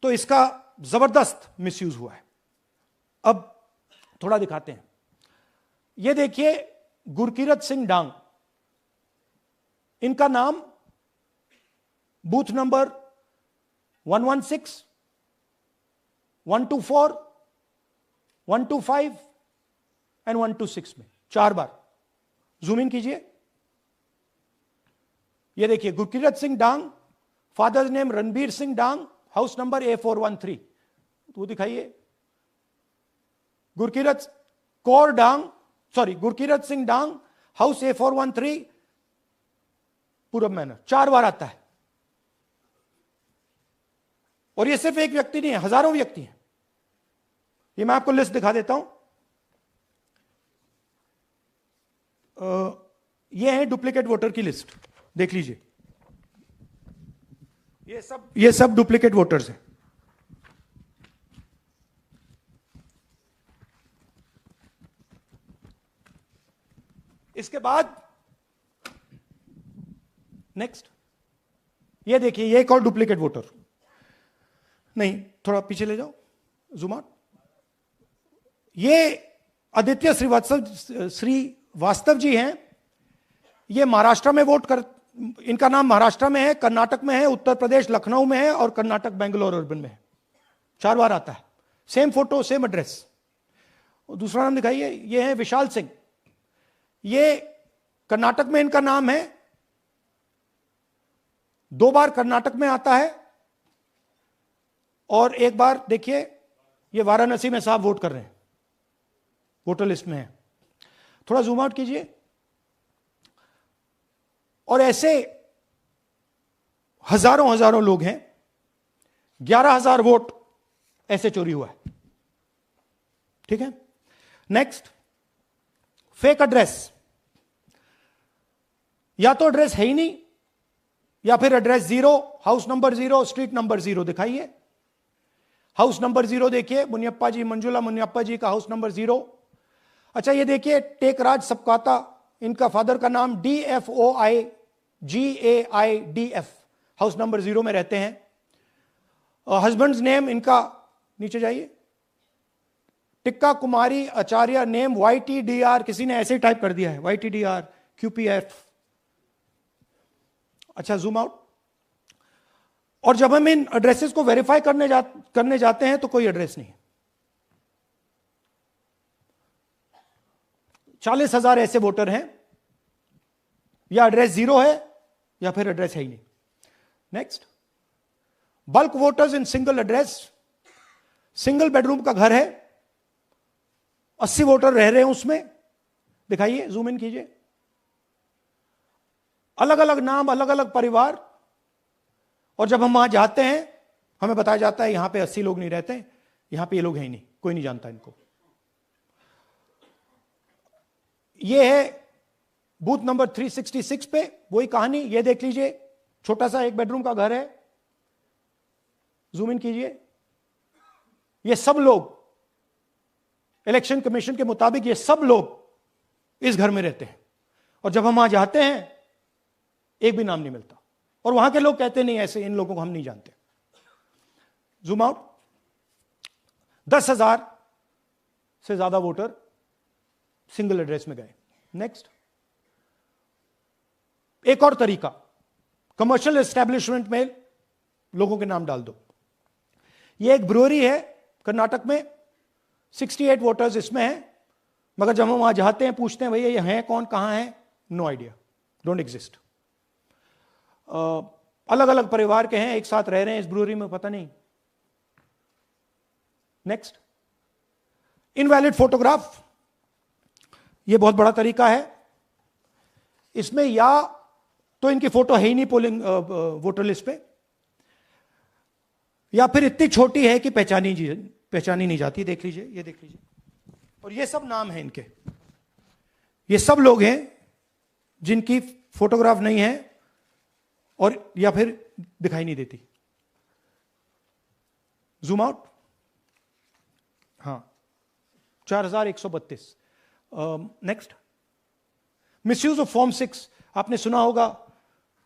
तो इसका जबरदस्त मिसयूज हुआ है। अब थोड़ा दिखाते हैं। यह देखिए गुरकीरत सिंह डांग, इनका नाम बूथ नंबर 116, 124, 125 एंड 126 में 4 बार। जूम इन कीजिए। यह देखिए गुरकीरत सिंह डांग, फादर्स नेम रणबीर सिंह डांग, हाउस नंबर A413। वो दिखाइए। गुरकीरत कौर डांग, सॉरी गुरकीरत सिंह डांग, हाउस A413, पूरब मैनर। 4 बार आता है। और ये सिर्फ एक व्यक्ति नहीं है, हजारों व्यक्ति हैं। ये मैं आपको लिस्ट दिखा देता हूं। ये है डुप्लीकेट वोटर की लिस्ट, देख लीजिए। ये सब डुप्लीकेट वोटर्स हैं। इसके बाद नेक्स्ट, ये देखिए, ये एक और डुप्लीकेट वोटर। नहीं, थोड़ा पीछे ले जाओ, जूम आउट। ये आदित्य श्रीवास्तव जी हैं। ये महाराष्ट्र में वोट कर, इनका नाम महाराष्ट्र में है, कर्नाटक में है, उत्तर प्रदेश लखनऊ में है, और कर्नाटक बेंगलोर अर्बन में है। 4 बार आता है। Same photo, same address. दूसरा नाम दिखाइए। ये है विशाल सिंह। ये कर्नाटक में इनका नाम है, 2 बार कर्नाटक में आता है, और 1 बार देखिए ये वाराणसी में साहब वोट कर रहे हैं, वोटर लिस्ट में है। थोड़ा जूम आउट कीजिए। और ऐसे हजारों लोग हैं। 11,000 वोट ऐसे चोरी हुआ है। ठीक है। Next, fake address. या तो एड्रेस है ही नहीं, या फिर address 0, house number 0, street number 0। दिखाइए हाउस नंबर 0, देखिए मुनियप्पा जी, मंजुला मुनियप्पा जी का हाउस नंबर 0। अच्छा, ये देखिए टेकराज सबकाता, इनका फादर का नाम DFOIGAIDF, हाउस नंबर 0 में रहते हैं। हस्बैंड्स नेम इनका, नीचे जाइए, टिक्का कुमारी आचार्य, नेम YTDR, किसी ने ऐसे ही टाइप कर दिया है, YTDR QPF। अच्छा, जूम आउट। और जब हम इन एड्रेसेस को वेरीफाई करने जाते हैं तो कोई एड्रेस नहीं है। 40,000 ऐसे वोटर हैं, या एड्रेस 0 है या फिर एड्रेस है ही नहीं। Next, bulk voters in single address. Single bedroom का घर है, 80 वोटर रह रहे हैं उसमें। दिखाइए, जूम इन कीजिए। अलग अलग नाम, अलग अलग परिवार, और जब हम वहां जाते हैं हमें बताया जाता है यहां पे 80 लोग नहीं रहते, यहां पे ये लोग हैं ही नहीं, कोई नहीं जानता इनको। ये है बूथ नंबर 366 पे वही कहानी, ये देख लीजिए, छोटा सा एक बेडरूम का घर है, जूम इन कीजिए। ये सब लोग, इलेक्शन कमीशन के मुताबिक ये सब लोग इस घर में रहते हैं, और जब हम वहां जाते हैं एक भी नाम नहीं मिलता, और वहां के लोग कहते नहीं ऐसे, इन लोगों को हम नहीं जानते। Zoom out. 10,000 से ज्यादा वोटर सिंगल एड्रेस में गए। नेक्स्ट, एक और तरीका, कमर्शियल एस्टेब्लिशमेंट में लोगों के नाम डाल दो। ये एक ब्रूअरी है कर्नाटक में, 68 वोटर्स इसमें हैं, मगर जब हम वहां जाते हैं पूछते हैं भैया ये हैं कौन, कहां है, नो आइडिया, डोंट एग्जिस्ट। अलग अलग परिवार के हैं, एक साथ रह रहे हैं इस ब्रूअरी में, पता नहीं। नेक्स्ट, इनवैलिड फोटोग्राफ, यह बहुत बड़ा तरीका है। इसमें या तो इनकी फोटो है ही नहीं पोलिंग वोटर लिस्ट पे, या फिर इतनी छोटी है कि पहचानी नहीं जाती। देख लीजिए, ये देख लीजिए, और ये सब नाम है इनके, ये सब लोग हैं जिनकी फोटोग्राफ नहीं है और या फिर दिखाई नहीं देती। Zoom out. हाँ, 4132। Next, misuse of form 6। आपने सुना होगा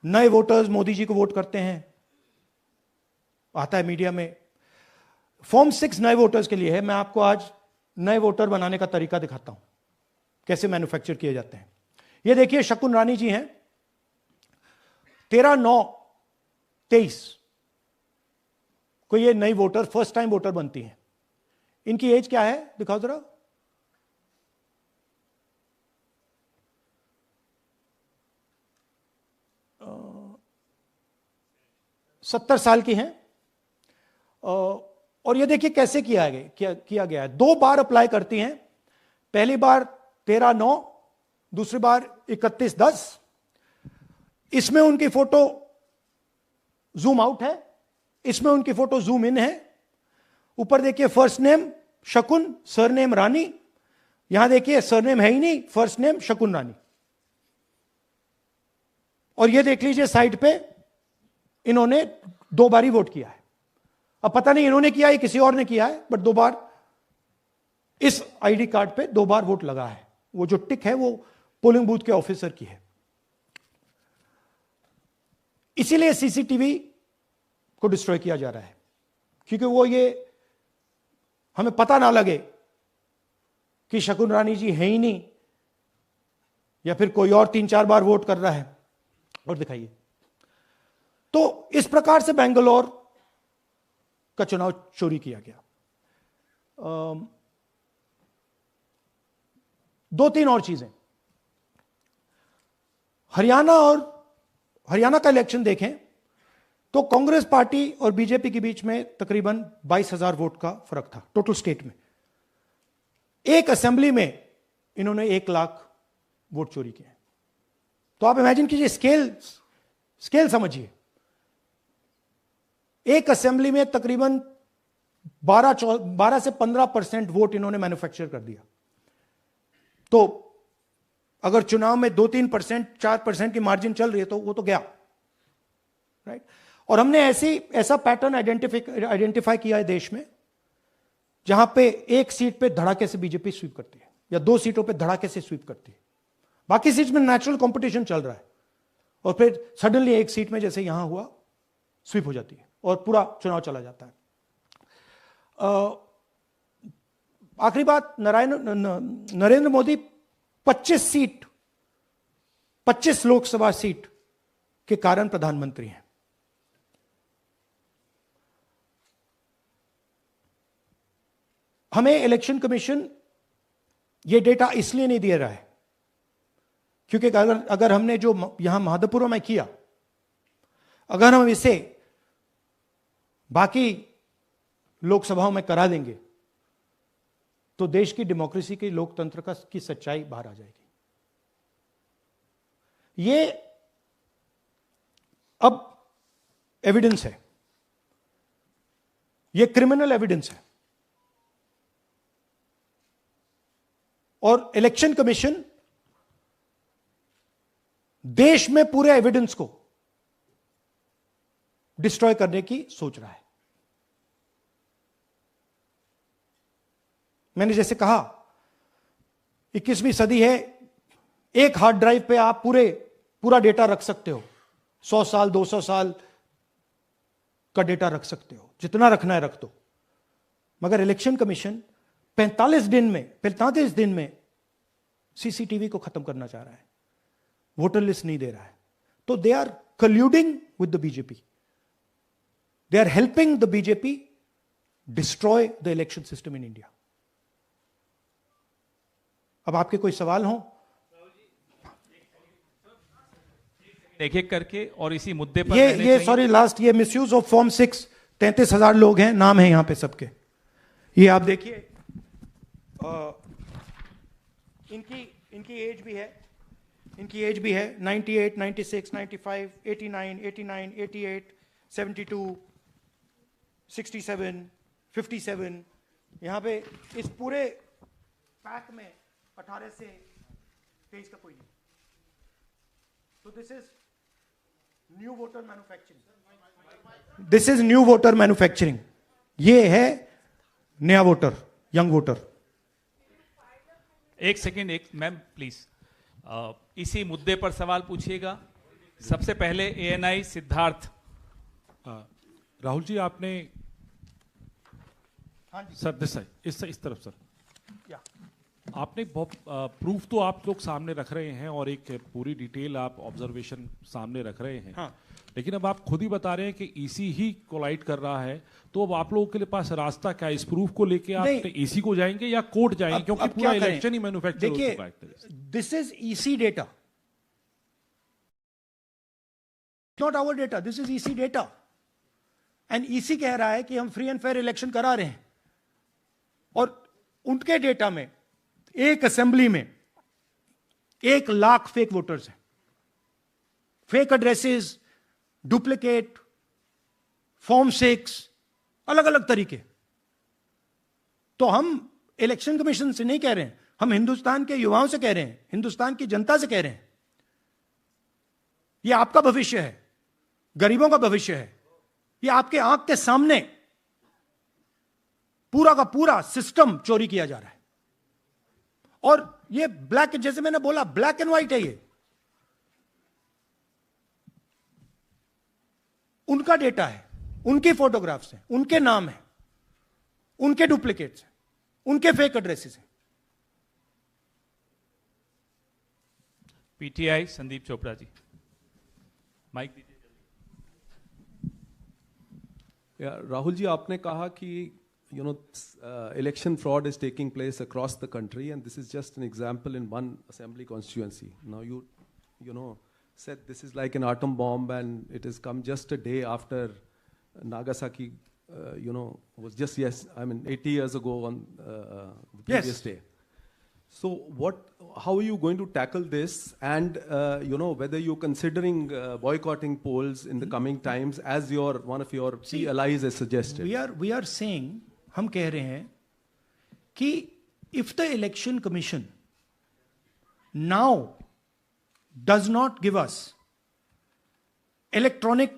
नए वोटर्स मोदी जी को वोट करते हैं, आता है मीडिया में। फॉर्म 6 नए वोटर्स के लिए है। मैं आपको आज नए वोटर बनाने का तरीका दिखाता हूं, कैसे मैन्युफैक्चर किए जाते हैं। ये देखिए, शकुन रानी जी हैं, 13/9/23 को ये नई वोटर, फर्स्ट टाइम वोटर बनती हैं। इनकी एज क्या है, दिखाओ जरा। अ, 70 साल की हैं। और ये देखिए कैसे किया गया है। 2 बार अप्लाई करती हैं, पहली बार 13/9, दूसरी बार 31/10। इसमें उनकी फोटो जूम आउट है, इसमें उनकी फोटो जूम इन है। ऊपर देखिए फर्स्ट नेम शकुन, सरनेम रानी। यहां देखिए सरनेम है ही नहीं, फर्स्ट नेम शकुन रानी। और ये देख लीजिए साइड पे इन्होंने 2 बार ही वोट किया है। अब पता नहीं इन्होंने किया है किसी और ने किया है, बट 2 बार इस आईडी कार्ड पे 2 बार वोट लगा है। वो जो टिक है वो पोलिंग बूथ के ऑफिसर की है। इसीलिए सीसीटीवी को डिस्ट्रॉय किया जा रहा है, क्योंकि वो ये हमें पता ना लगे कि शकुन रानी जी है ही नहीं, या फिर कोई और 3-4 बार वोट कर रहा है। और दिखाइए, तो इस प्रकार से बेंगलोर का चुनाव चोरी किया गया। 2-3 और चीजें। हरियाणा का इलेक्शन देखें तो कांग्रेस पार्टी और बीजेपी के बीच में तकरीबन 22,000 वोट का फर्क था टोटल स्टेट में। एक असेंबली में इन्होंने 1 लाख वोट चोरी किए। तो आप इमेजिन कीजिए, स्केल समझिए। एक असेंबली में तकरीबन 12 से 15% वोट इन्होंने मैन्युफैक्चर कर दिया। तो अगर चुनाव में 2-3%, 4% की मार्जिन चल रही है तो वो तो गया, राइट। और हमने ऐसा पैटर्न आइडेंटिफाई किया है देश में, जहां पे एक सीट पे धड़ाके से बीजेपी स्वीप करती है, या 2 सीटों पे धड़ाके से स्वीप करती है। बाकी सीट में नेचुरल कंपटीशन चल रहा है, और फिर सडनली एक सीट में जैसे यहां हुआ स्वीप हो जाती है और पूरा चुनाव चला जाता है। आखिरी बात, नरेंद्र मोदी 25 लोकसभा सीट के कारण प्रधानमंत्री हैं। हमें इलेक्शन कमीशन ये डेटा इसलिए नहीं दे रहा है क्योंकि अगर हमने जो यहां महादपुरम में किया, अगर हम इसे बाकी लोकसभाओं में करा देंगे तो देश की डेमोक्रेसी की, लोकतंत्र की सच्चाई बाहर आ जाएगी। ये अब एविडेंस है, ये क्रिमिनल एविडेंस है, और इलेक्शन कमीशन देश में पूरे एविडेंस को डिस्ट्रॉय करने की सोच रहा है। मैंने जैसे कहा 21वीं सदी है, एक हार्ड ड्राइव पे आप पूरा डेटा रख सकते हो, 100 साल 200 साल का डेटा रख सकते हो, जितना रखना है रख दो। मगर इलेक्शन कमीशन 45 दिन में सीसीटीवी को खत्म करना चाह रहा है, वोटर लिस्ट नहीं दे रहा है। तो they are colluding with the BJP, they are helping the BJP destroy the election system in India. अब आपके कोई सवाल हो? एक एक करके और इसी मुद्दे पर ये सॉरी लास्ट, ये मिसयूज ऑफ फॉर्म 6, 33,000 लोग हैं, नाम है यहां पे सबके। ये आप देखिए, इनकी एज भी है, 98, 96, 95, 89, 88, 72, 67, 57। यहां पे इस पूरे पैक में 18 से 23 का कोई नहीं। तो this is new voter manufacturing, ये है नया वोटर, यंग वोटर। एक सेकेंड, एक मैम प्लीज, इसी मुद्दे पर सवाल पूछिएगा। सबसे पहले ANI सिद्धार्थ। राहुल जी, आपने हाँ जी सर इस तरफ सर, या आपने बहुत प्रूफ तो आप लोग सामने रख रहे हैं और एक पूरी डिटेल आप ऑब्जर्वेशन सामने रख रहे हैं। हाँ। लेकिन अब आप खुद ही बता रहे हैं कि ईसी ही कोलाइड कर रहा है, तो अब आप लोगों के लिए पास रास्ता क्या है? इस प्रूफ को लेके आप ईसी को जाएंगे या कोर्ट जाएंगे? क्योंकि पूरा इलेक्शन ही मैन्युफैक्चर हो चुका है। This is EC data, not our data, this is EC data. And EC कह रहा है कि हम फ्री एंड फेयर इलेक्शन करा रहे हैं, और उनके डेटा में एक असेंबली में 1 लाख फेक वोटर्स हैं, फेक एड्रेसेस, डुप्लीकेट, फॉर्म 6, अलग अलग तरीके। तो हम इलेक्शन कमीशन से नहीं कह रहे हैं, हम हिंदुस्तान के युवाओं से कह रहे हैं, हिंदुस्तान की जनता से कह रहे हैं, यह आपका भविष्य है, गरीबों का भविष्य है। यह आपके आंख के सामने पूरा का पूरा सिस्टम चोरी किया जा रहा है। और ये ब्लैक, जैसे मैंने बोला, ब्लैक एंड व्हाइट है। ये उनका डेटा है, उनकी फोटोग्राफ्स हैं, उनके नाम हैं, उनके डुप्लीकेट्स हैं, उनके फेक एड्रेसेस हैं। PTI संदीप चोपड़ा जी, माइक दीजिए। राहुल जी, आपने कहा कि election fraud is taking place across the country, and this is just an example in one assembly constituency. Now you know said this is like an atom bomb, and it has come just a day after Nagasaki was just 80 years ago on the previous day. So how are you going to tackle this, and whether you're considering boycotting polls in the coming times, as one of your key allies has suggested? We are saying, हम कह रहे हैं कि if the election commission now does not give us electronic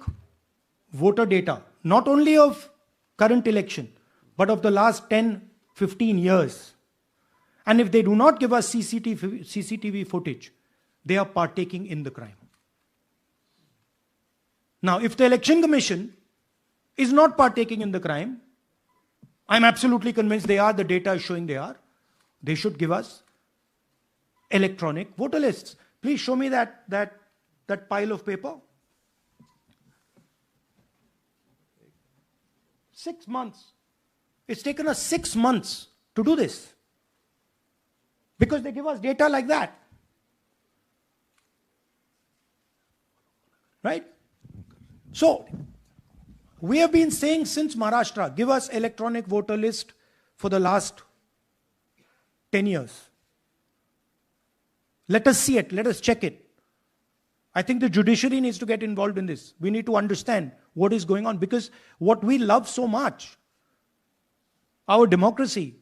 voter data, not only of current election, but of the last 10-15 years, and if they do not give us CCTV footage, they are partaking in the crime. Now, if the election commission is not partaking in the crime, I'm absolutely convinced they are, the data is showing they are, they should give us electronic voter lists. Please show me that pile of paper. 6 months. It's taken us 6 months to do this, because they give us data like that. Right? So, we have been saying since Maharashtra, give us electronic voter list for the last 10 years. Let us see it. Let us check it. I think the judiciary needs to get involved in this. We need to understand what is going on, because what we love so much, our democracy,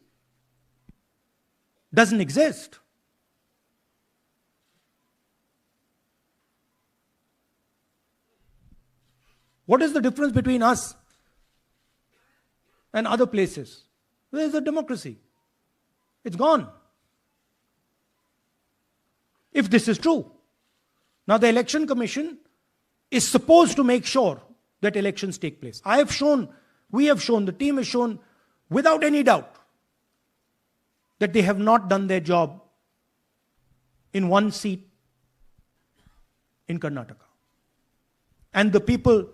doesn't exist. What is the difference between us and other places? Where is the democracy? It's gone. If this is true. Now the Election Commission is supposed to make sure that elections take place. I have shown, we have shown, the team has shown without any doubt that they have not done their job in one seat in Karnataka. And the people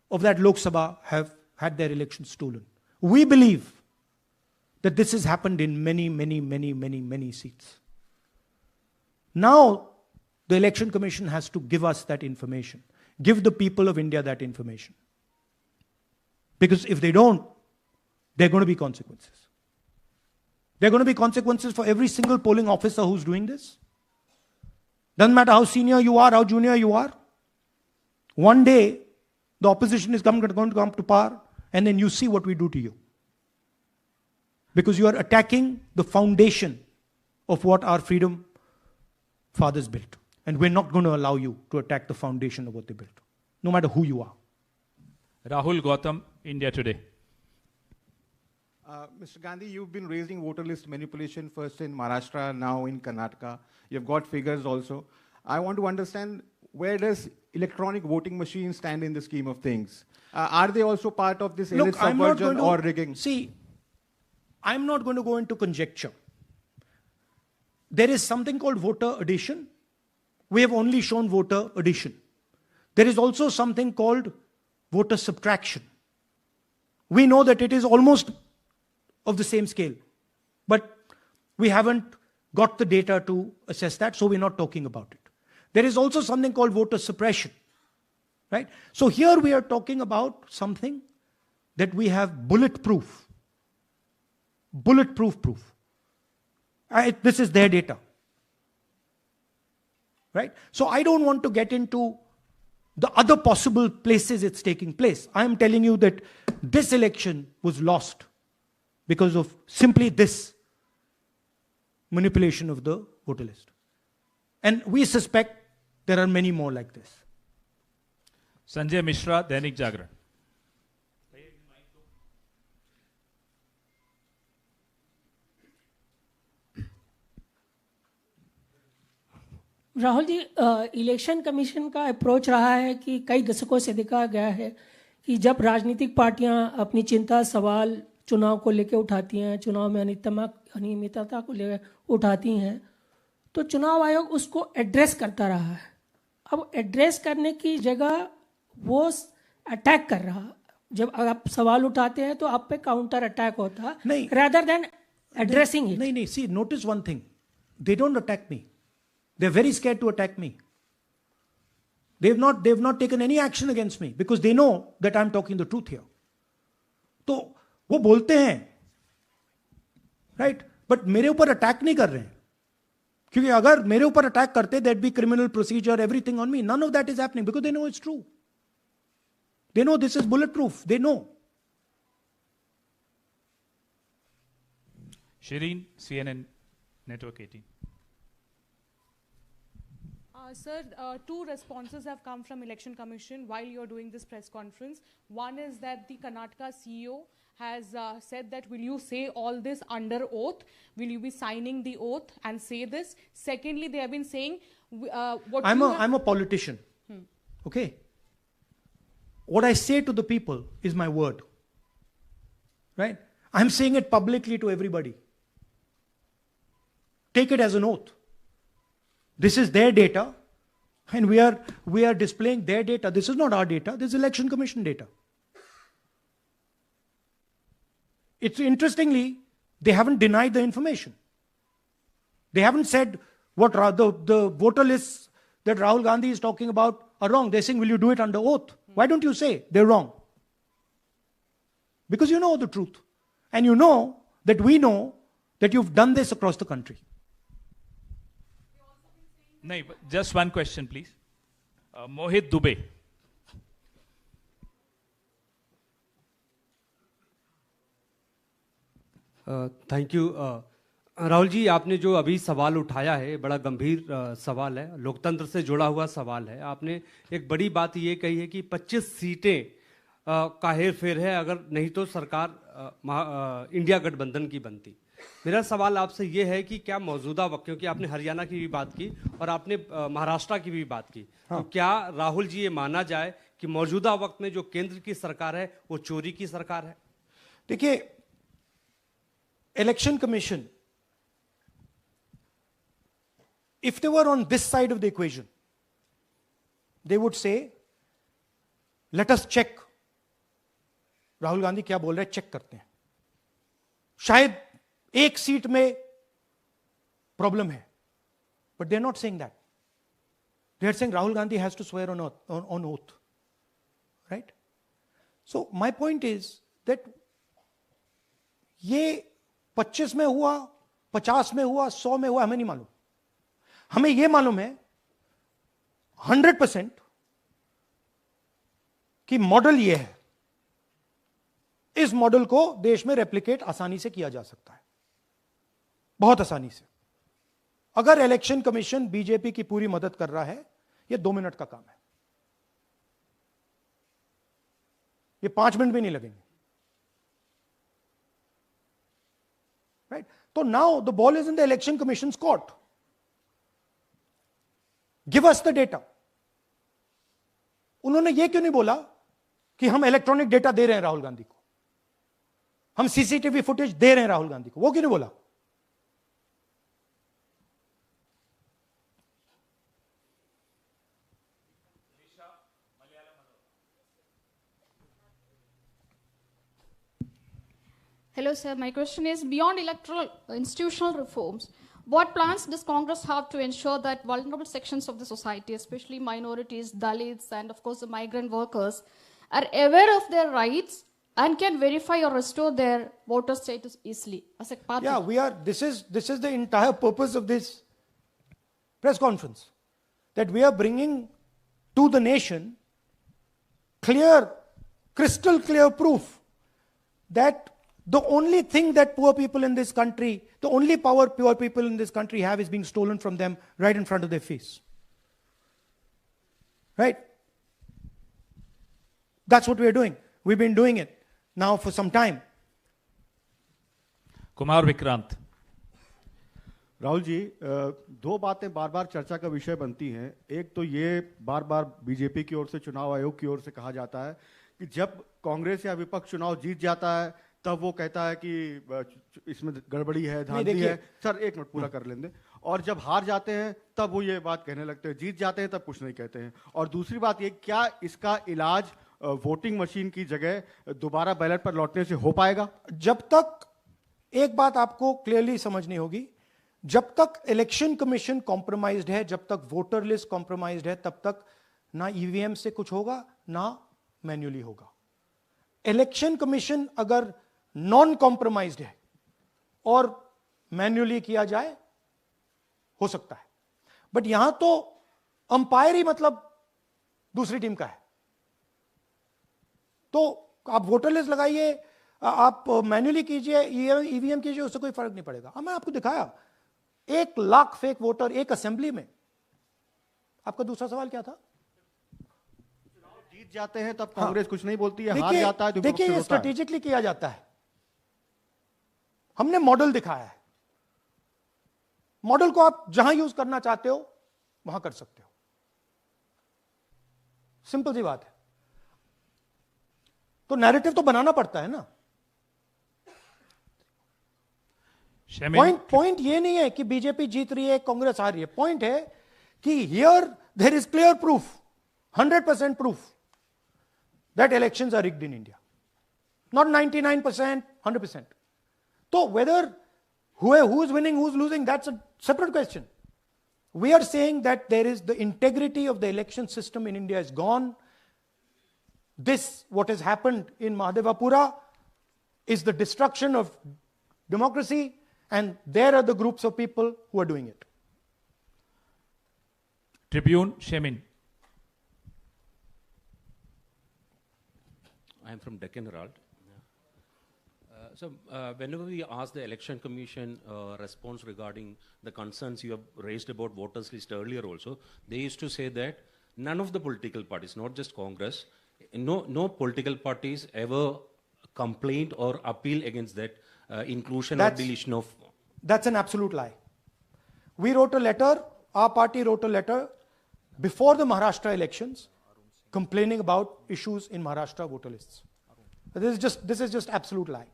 of that Lok Sabha have had their elections stolen. We believe that this has happened in many seats. Now, the Election Commission has to give us that information. Give the people of India that information. Because if they don't, there are going to be consequences. There are going to be consequences for every single polling officer who's doing this. Doesn't matter how senior you are, how junior you are. One day, the opposition is going to come to power, and then you see what we do to you. Because you are attacking the foundation of what our freedom fathers built. And we're not going to allow you to attack the foundation of what they built, no matter who you are. Rahul Gautam, India Today. Mr. Gandhi, you've been raising voter list manipulation first in Maharashtra, now in Karnataka. You've got figures also. I want to understand, where does electronic voting machines stand in the scheme of things? Are they also part of this elite subversion or rigging? See, I'm not going to go into conjecture. There is something called voter addition. We have only shown voter addition. There is also something called voter subtraction. We know that it is almost of the same scale, but we haven't got the data to assess that, so we're not talking about it. There is also something called voter suppression, right? So here we are talking about something that we have bulletproof proof. This is their data, right? So I don't want to get into the other possible places it's taking place. I am telling you that this election was lost because of simply this manipulation of the voter list. And we suspect there are many more like this. Sanjay Mishra, Dainik Jagran. Rahul ji, election commission का approach रहा है कि कई दशकों से देखा गया है कि जब राजनीतिक पार्टियां अपनी चिंता सवाल चुनाव को लेकर उठाती हैं, चुनाव में अनियमितता को लेकर उठाती हैं, तो चुनाव आयोग उसको एड्रेस करता रहा है. अब एड्रेस करने की जगह वो अटैक कर रहा. जब आप सवाल उठाते हैं तो आप पे काउंटर अटैक होता है, rather than addressing it. नहीं, see, notice one thing. They don't attack me. They're very scared to attack me. They've not taken any action against me because they know that I'm talking the truth here. तो वो बोलते हैं, right? But मेरे ऊपर attack नहीं कर रहे हैं. क्योंकि अगर मेरे ऊपर अटैक करते, there'd be criminal procedure, everything on me. None of that is happening because they know it's true. They know this is bulletproof. They know. Shireen, CNN Network 18. Sir, two responses have come from Election Commission while you're doing this press conference. One is that the Karnataka CEO has said that, will you say all this under oath? Will you be signing the oath and say this? Secondly, they have been saying... I'm a politician. Okay? What I say to the people is my word. Right? I'm saying it publicly to everybody. Take it as an oath. This is their data, and we are displaying their data. This is not our data. This is Election Commission data. It's interestingly, they haven't denied the information. They haven't said what the voter lists that Rahul Gandhi is talking about are wrong. They're saying, will you do it under oath? Why don't you say they're wrong? Because you know the truth. And you know that we know that you've done this across the country. No, just one question, please. Mohit Dubey. Thank you. Rahul ji, आपने जो अभी सवाल उठाया है बड़ा गंभीर सवाल है, लोकतंत्र से जुड़ा हुआ सवाल है। आपने एक बड़ी बात ये कही है कि 25 सीटें का हेर फेर है, अगर नहीं तो सरकार इंडिया गठबंधन की बनती। मेरा सवाल आपसे ये है कि क्या मौजूदा वक्त, क्योंकि आपने हरियाणा की भी बात की और आपने महाराष्ट्र की भी बात की, तो क्या राहुल जी ये माना जाए कि मौजूदा वक्त में जो केंद्र की सरकार है वो चोरी की सरकार है? देखिए, election commission, if they were on this side of the equation, they would say, let us check. Rahul Gandhi क्या बोल रहे हैं, चेक करते हैं। शायद एक सीट में प्रॉब्लम है, but they are not saying that. They are saying Rahul Gandhi has to swear on oath. Right? So my point is that ये 25 में हुआ, 50 में हुआ, 100 में हुआ, हमें नहीं मालूम। हमें यह मालूम है 100% कि मॉडल यह है। इस मॉडल को देश में रेप्लिकेट आसानी से किया जा सकता है, बहुत आसानी से। अगर इलेक्शन कमीशन बीजेपी की पूरी मदद कर रहा है, यह 2 मिनट का काम है, यह 5 मिनट भी नहीं लगेंगे। राइट? तो now the ball is in the election commissions court. Give us the data. उन्होंने यह क्यों नहीं बोला कि हम इलेक्ट्रॉनिक डेटा दे रहे हैं राहुल गांधी को, हम सीसीटीवी फुटेज दे रहे हैं राहुल गांधी को? वो क्यों नहीं बोला? Hello, sir. My question is, beyond electoral institutional reforms, what plans does Congress have to ensure that vulnerable sections of the society, especially minorities, Dalits, and of course the migrant workers, are aware of their rights and can verify or restore their voter status easily as a party? Yeah, we are. This is the entire purpose of this press conference, that we are bringing to the nation clear, crystal clear proof that the only thing that poor people in this country, the only power poor people in this country have is being stolen from them right in front of their face. Right? That's what we're doing. We've been doing it now for some time. Kumar Vikrant. Rahul ji, दो बातें बार बार चर्चा का विषय बनती हैं। एक तो ये बार बार बीजेपी की ओर से, चुनाव आयोग की ओर से कहा जाता है कि जब कांग्रेस या विपक्ष चुनाव जीत जाता है तब वो कहता है कि इसमें गड़बड़ी है, धांधली है। सर एक मिनट पूरा कर लेंगे। और जब हार जाते हैं तब वो ये बात कहने लगते हैं, जीत जाते हैं तब कुछ नहीं कहते हैं। और दूसरी बात ये, क्या इसका इलाज वोटिंग मशीन की जगह दोबारा बैलेट पर लौटने से हो पाएगा? जब तक, एक बात आपको क्लियरली समझनी होगी, जब तक इलेक्शन कमीशन कॉम्प्रोमाइज्ड है, जब तक वोटर लिस्ट कॉम्प्रोमाइज्ड है, तब तक ना ईवीएम से कुछ होगा ना मैन्युअली होगा। इलेक्शन कमीशन अगर नॉन कॉम्प्रोमाइज्ड है और मैन्युअली किया जाए, हो सकता है। बट यहां तो अंपायर ही मतलब दूसरी टीम का है। तो आप वोटर लिस्ट लगाइए, आप मैन्युअली कीजिए, ईवीएम कीजिए, उससे कोई फर्क नहीं पड़ेगा। मैं आपको दिखाया 1 लाख फेक वोटर एक असेंबली में। आपका दूसरा सवाल क्या था? जीत जाते हैं तब कांग्रेस कुछ नहीं बोलती है, हार जाता है तो देखिए, ये स्ट्रेटेजिकली किया जाता है। हमने मॉडल दिखाया है। मॉडल को आप जहां यूज करना चाहते हो वहां कर सकते हो। सिंपल सी बात है। तो नैरेटिव तो बनाना पड़ता है ना। पॉइंट ये नहीं है कि बीजेपी जीत रही है, कांग्रेस हार रही है। पॉइंट है कि here there is clear proof, 100% proof that elections are rigged in India. Not 99%, 100%. So whether who is winning, who is losing, that's a separate question. We are saying that there is the integrity of the election system in India is gone. This, what has happened in Mahadevapura, is the destruction of democracy, and there are the groups of people who are doing it. Tribune, Shemin. I am from Deccan Herald. So, whenever we ask the Election Commission response regarding the concerns you have raised about voters list earlier also, they used to say that none of the political parties, not just Congress, no political parties ever complained or appeal against that inclusion or deletion of... That's an absolute lie. We wrote a letter, our party wrote a letter before the Maharashtra elections complaining about issues in Maharashtra voter lists. This is just absolute lie.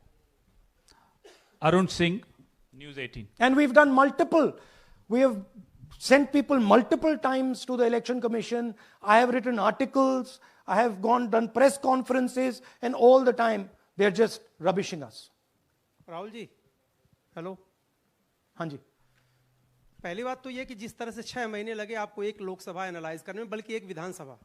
Arun Singh, News 18. And we have sent people multiple times to the Election Commission. I have written articles, I have done press conferences, and all the time they're just rubbishing us. Rahul ji, hello. हाँ जी. पहली बात तो ये कि जिस तरह से 6 महीने लगे आपको एक लोकसभा एनालाइज करने में, बल्कि एक विधानसभा,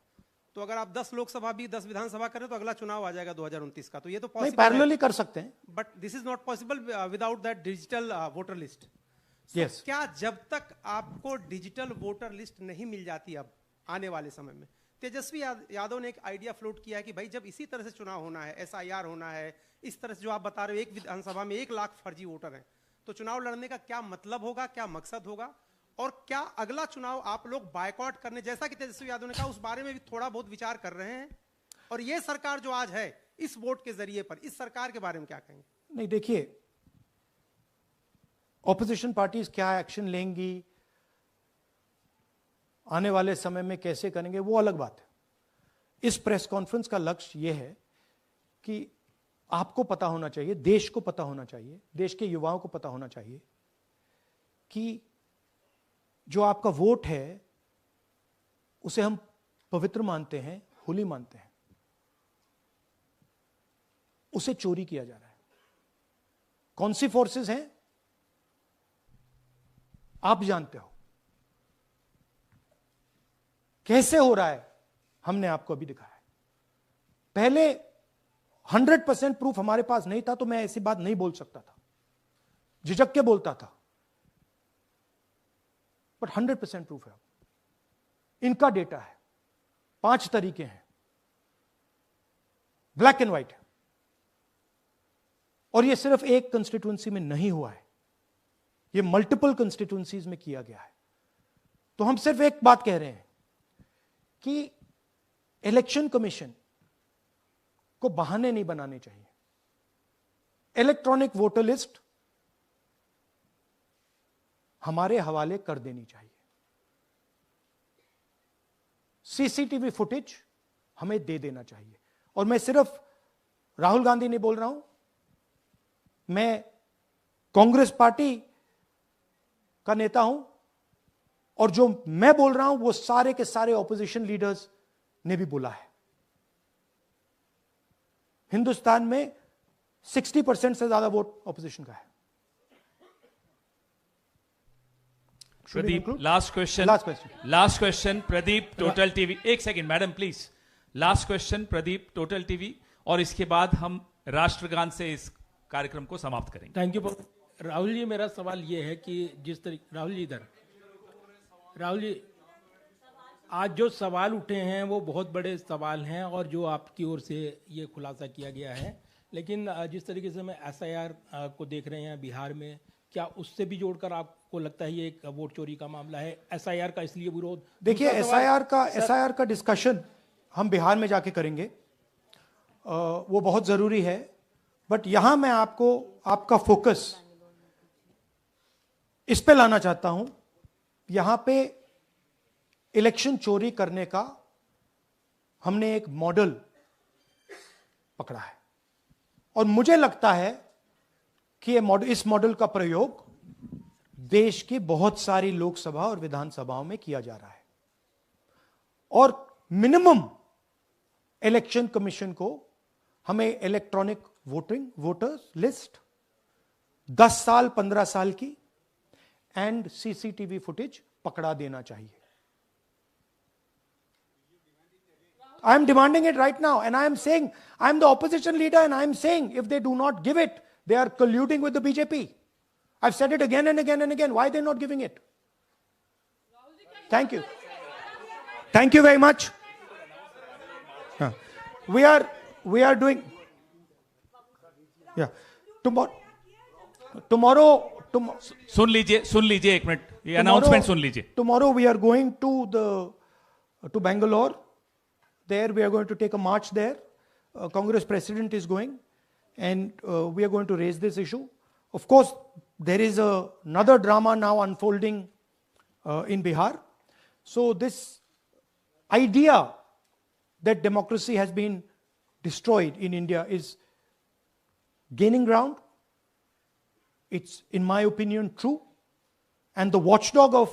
तो अगर आप 10 लोकसभा भी 10 विधानसभा करें तो अगला चुनाव आ जाएगा 2029 का, तो ये तो नहीं, पैरेलली कर सकते हैं. But this is not possible without that digital voter list. Yes. क्या जब तक आपको डिजिटल वोटर लिस्ट नहीं मिल जाती अब आने वाले समय में, तेजस्वी यादव ने एक आइडिया फ्लोट किया है कि भाई जब इसी तरह से चुनाव होना है, SIR होना है, इस तरह से जो आप बता रहे हो एक विधानसभा में 1 लाख फर्जी वोटर हैं, तो चुनाव लड़ने का क्या मतलब होगा, क्या मकसद होगा, और क्या अगला चुनाव आप लोग बायकॉट करने, जैसा कि तेजस्वी यादव ने कहा, उस बारे में भी थोड़ा बहुत विचार कर रहे हैं? और ये सरकार जो आज है इस वोट के जरिए पर, इस सरकार के बारे में क्या कहेंगे? नहीं, देखिए, ऑपोजिशन पार्टीज क्या एक्शन लेंगी, आने वाले समय में कैसे करेंगे, वो अलग बात है. इस प्रेस कॉन्फ्रेंस का लक्ष्य यह है कि आपको पता होना चाहिए, देश को पता होना चाहिए, देश के युवाओं को पता होना चाहिए कि जो आपका वोट है उसे हम पवित्र मानते हैं, होली मानते हैं, उसे चोरी किया जा रहा है. कौन सी फोर्सेस हैं आप जानते हो, कैसे हो रहा है हमने आपको अभी दिखाया है. पहले 100% प्रूफ हमारे पास नहीं था तो मैं ऐसी बात नहीं बोल सकता था, झिझक के बोलता था, बट 100% प्रूफ है. इनका डेटा है, 5 तरीके हैं, ब्लैक एंड व्हाइट है, और यह सिर्फ एक कंस्टिट्यूएंसी में नहीं हुआ है, यह मल्टीपल कंस्टिट्यूएंसीज में किया गया है. तो हम सिर्फ एक बात कह रहे हैं कि इलेक्शन कमीशन को बहाने नहीं बनाने चाहिए. इलेक्ट्रॉनिक वोटर लिस्ट हमारे हवाले कर देनी चाहिए. CCTV फुटेज हमें दे देना चाहिए. और मैं सिर्फ राहुल गांधी नहीं बोल रहा हूं, मैं कांग्रेस पार्टी का नेता हूं, और जो मैं बोल रहा हूं वो सारे के सारे ऑपोजिशन लीडर्स ने भी बोला है. हिंदुस्तान में 60% से ज्यादा वोट ऑपोजिशन का है. Pradeep, last question Pradeep, total TV. एक second madam please. Last question Pradeep, total TV, और इसके बाद हम राष्ट्रगान से इस कार्यक्रम को समाप्त करेंगे. Thank you. राहुल जी, मेरा सवाल यह है कि जिस तरीके, राहुल जी आज जो सवाल उठे हैं वो बहुत बड़े सवाल हैं, और जो आपकी ओर से ये खुलासा किया गया है, लेकिन जिस तरीके से मैं SIR को देख रहे हैं बिहार में, क्या उससे भी जोड़कर आपको लगता है ये एक वोट चोरी का मामला है? SIR का इसलिए विरोध, देखिए SIR का डिस्कशन हम बिहार में जाके करेंगे, वो बहुत जरूरी है, बट यहां मैं आपका फोकस इस पे लाना चाहता हूं. यहां पे इलेक्शन चोरी करने का हमने एक मॉडल पकड़ा है, और मुझे लगता है कि इस मॉडल का प्रयोग देश की बहुत सारी लोकसभा और विधानसभाओं में किया जा रहा है. और मिनिमम इलेक्शन कमीशन को हमें इलेक्ट्रॉनिक वोटर्स लिस्ट 10 साल 15 साल की एंड CCTV फुटेज पकड़ा देना चाहिए. I am demanding it right now, and I am saying, I am the opposition leader, and I am saying, if they do not give it, they are colluding with the BJP. I've said it again and again and again. Why are they not giving it? Thank you. Thank you very much. We are doing, yeah. सुन लीजिए एक minute, ये announcement सुन लीजिए. Tomorrow we are going to Bangalore. There we are going to take a march there. Congress president is going, and we are going to raise this issue. Of course, there is another drama now unfolding in Bihar. So this idea that democracy has been destroyed in India is gaining ground. It's, in my opinion, true. And the watchdog of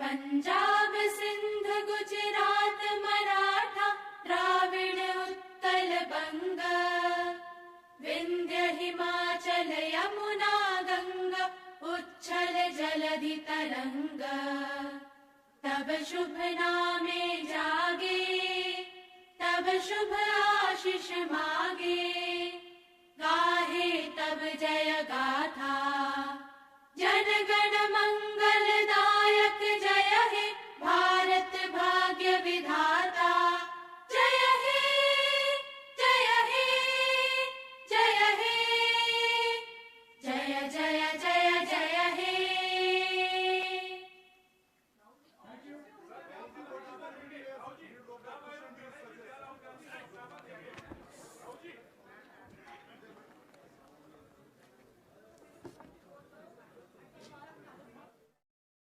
Punjab Sindh Gujarat Maratha Dravida Utkal बंग विंध्य हिमाचल यमुना गंगा उच्छल जलधि तरंग तब शुभ नामे जागे तब शुभ आशीष मागे गाहे तब जय गाथा जन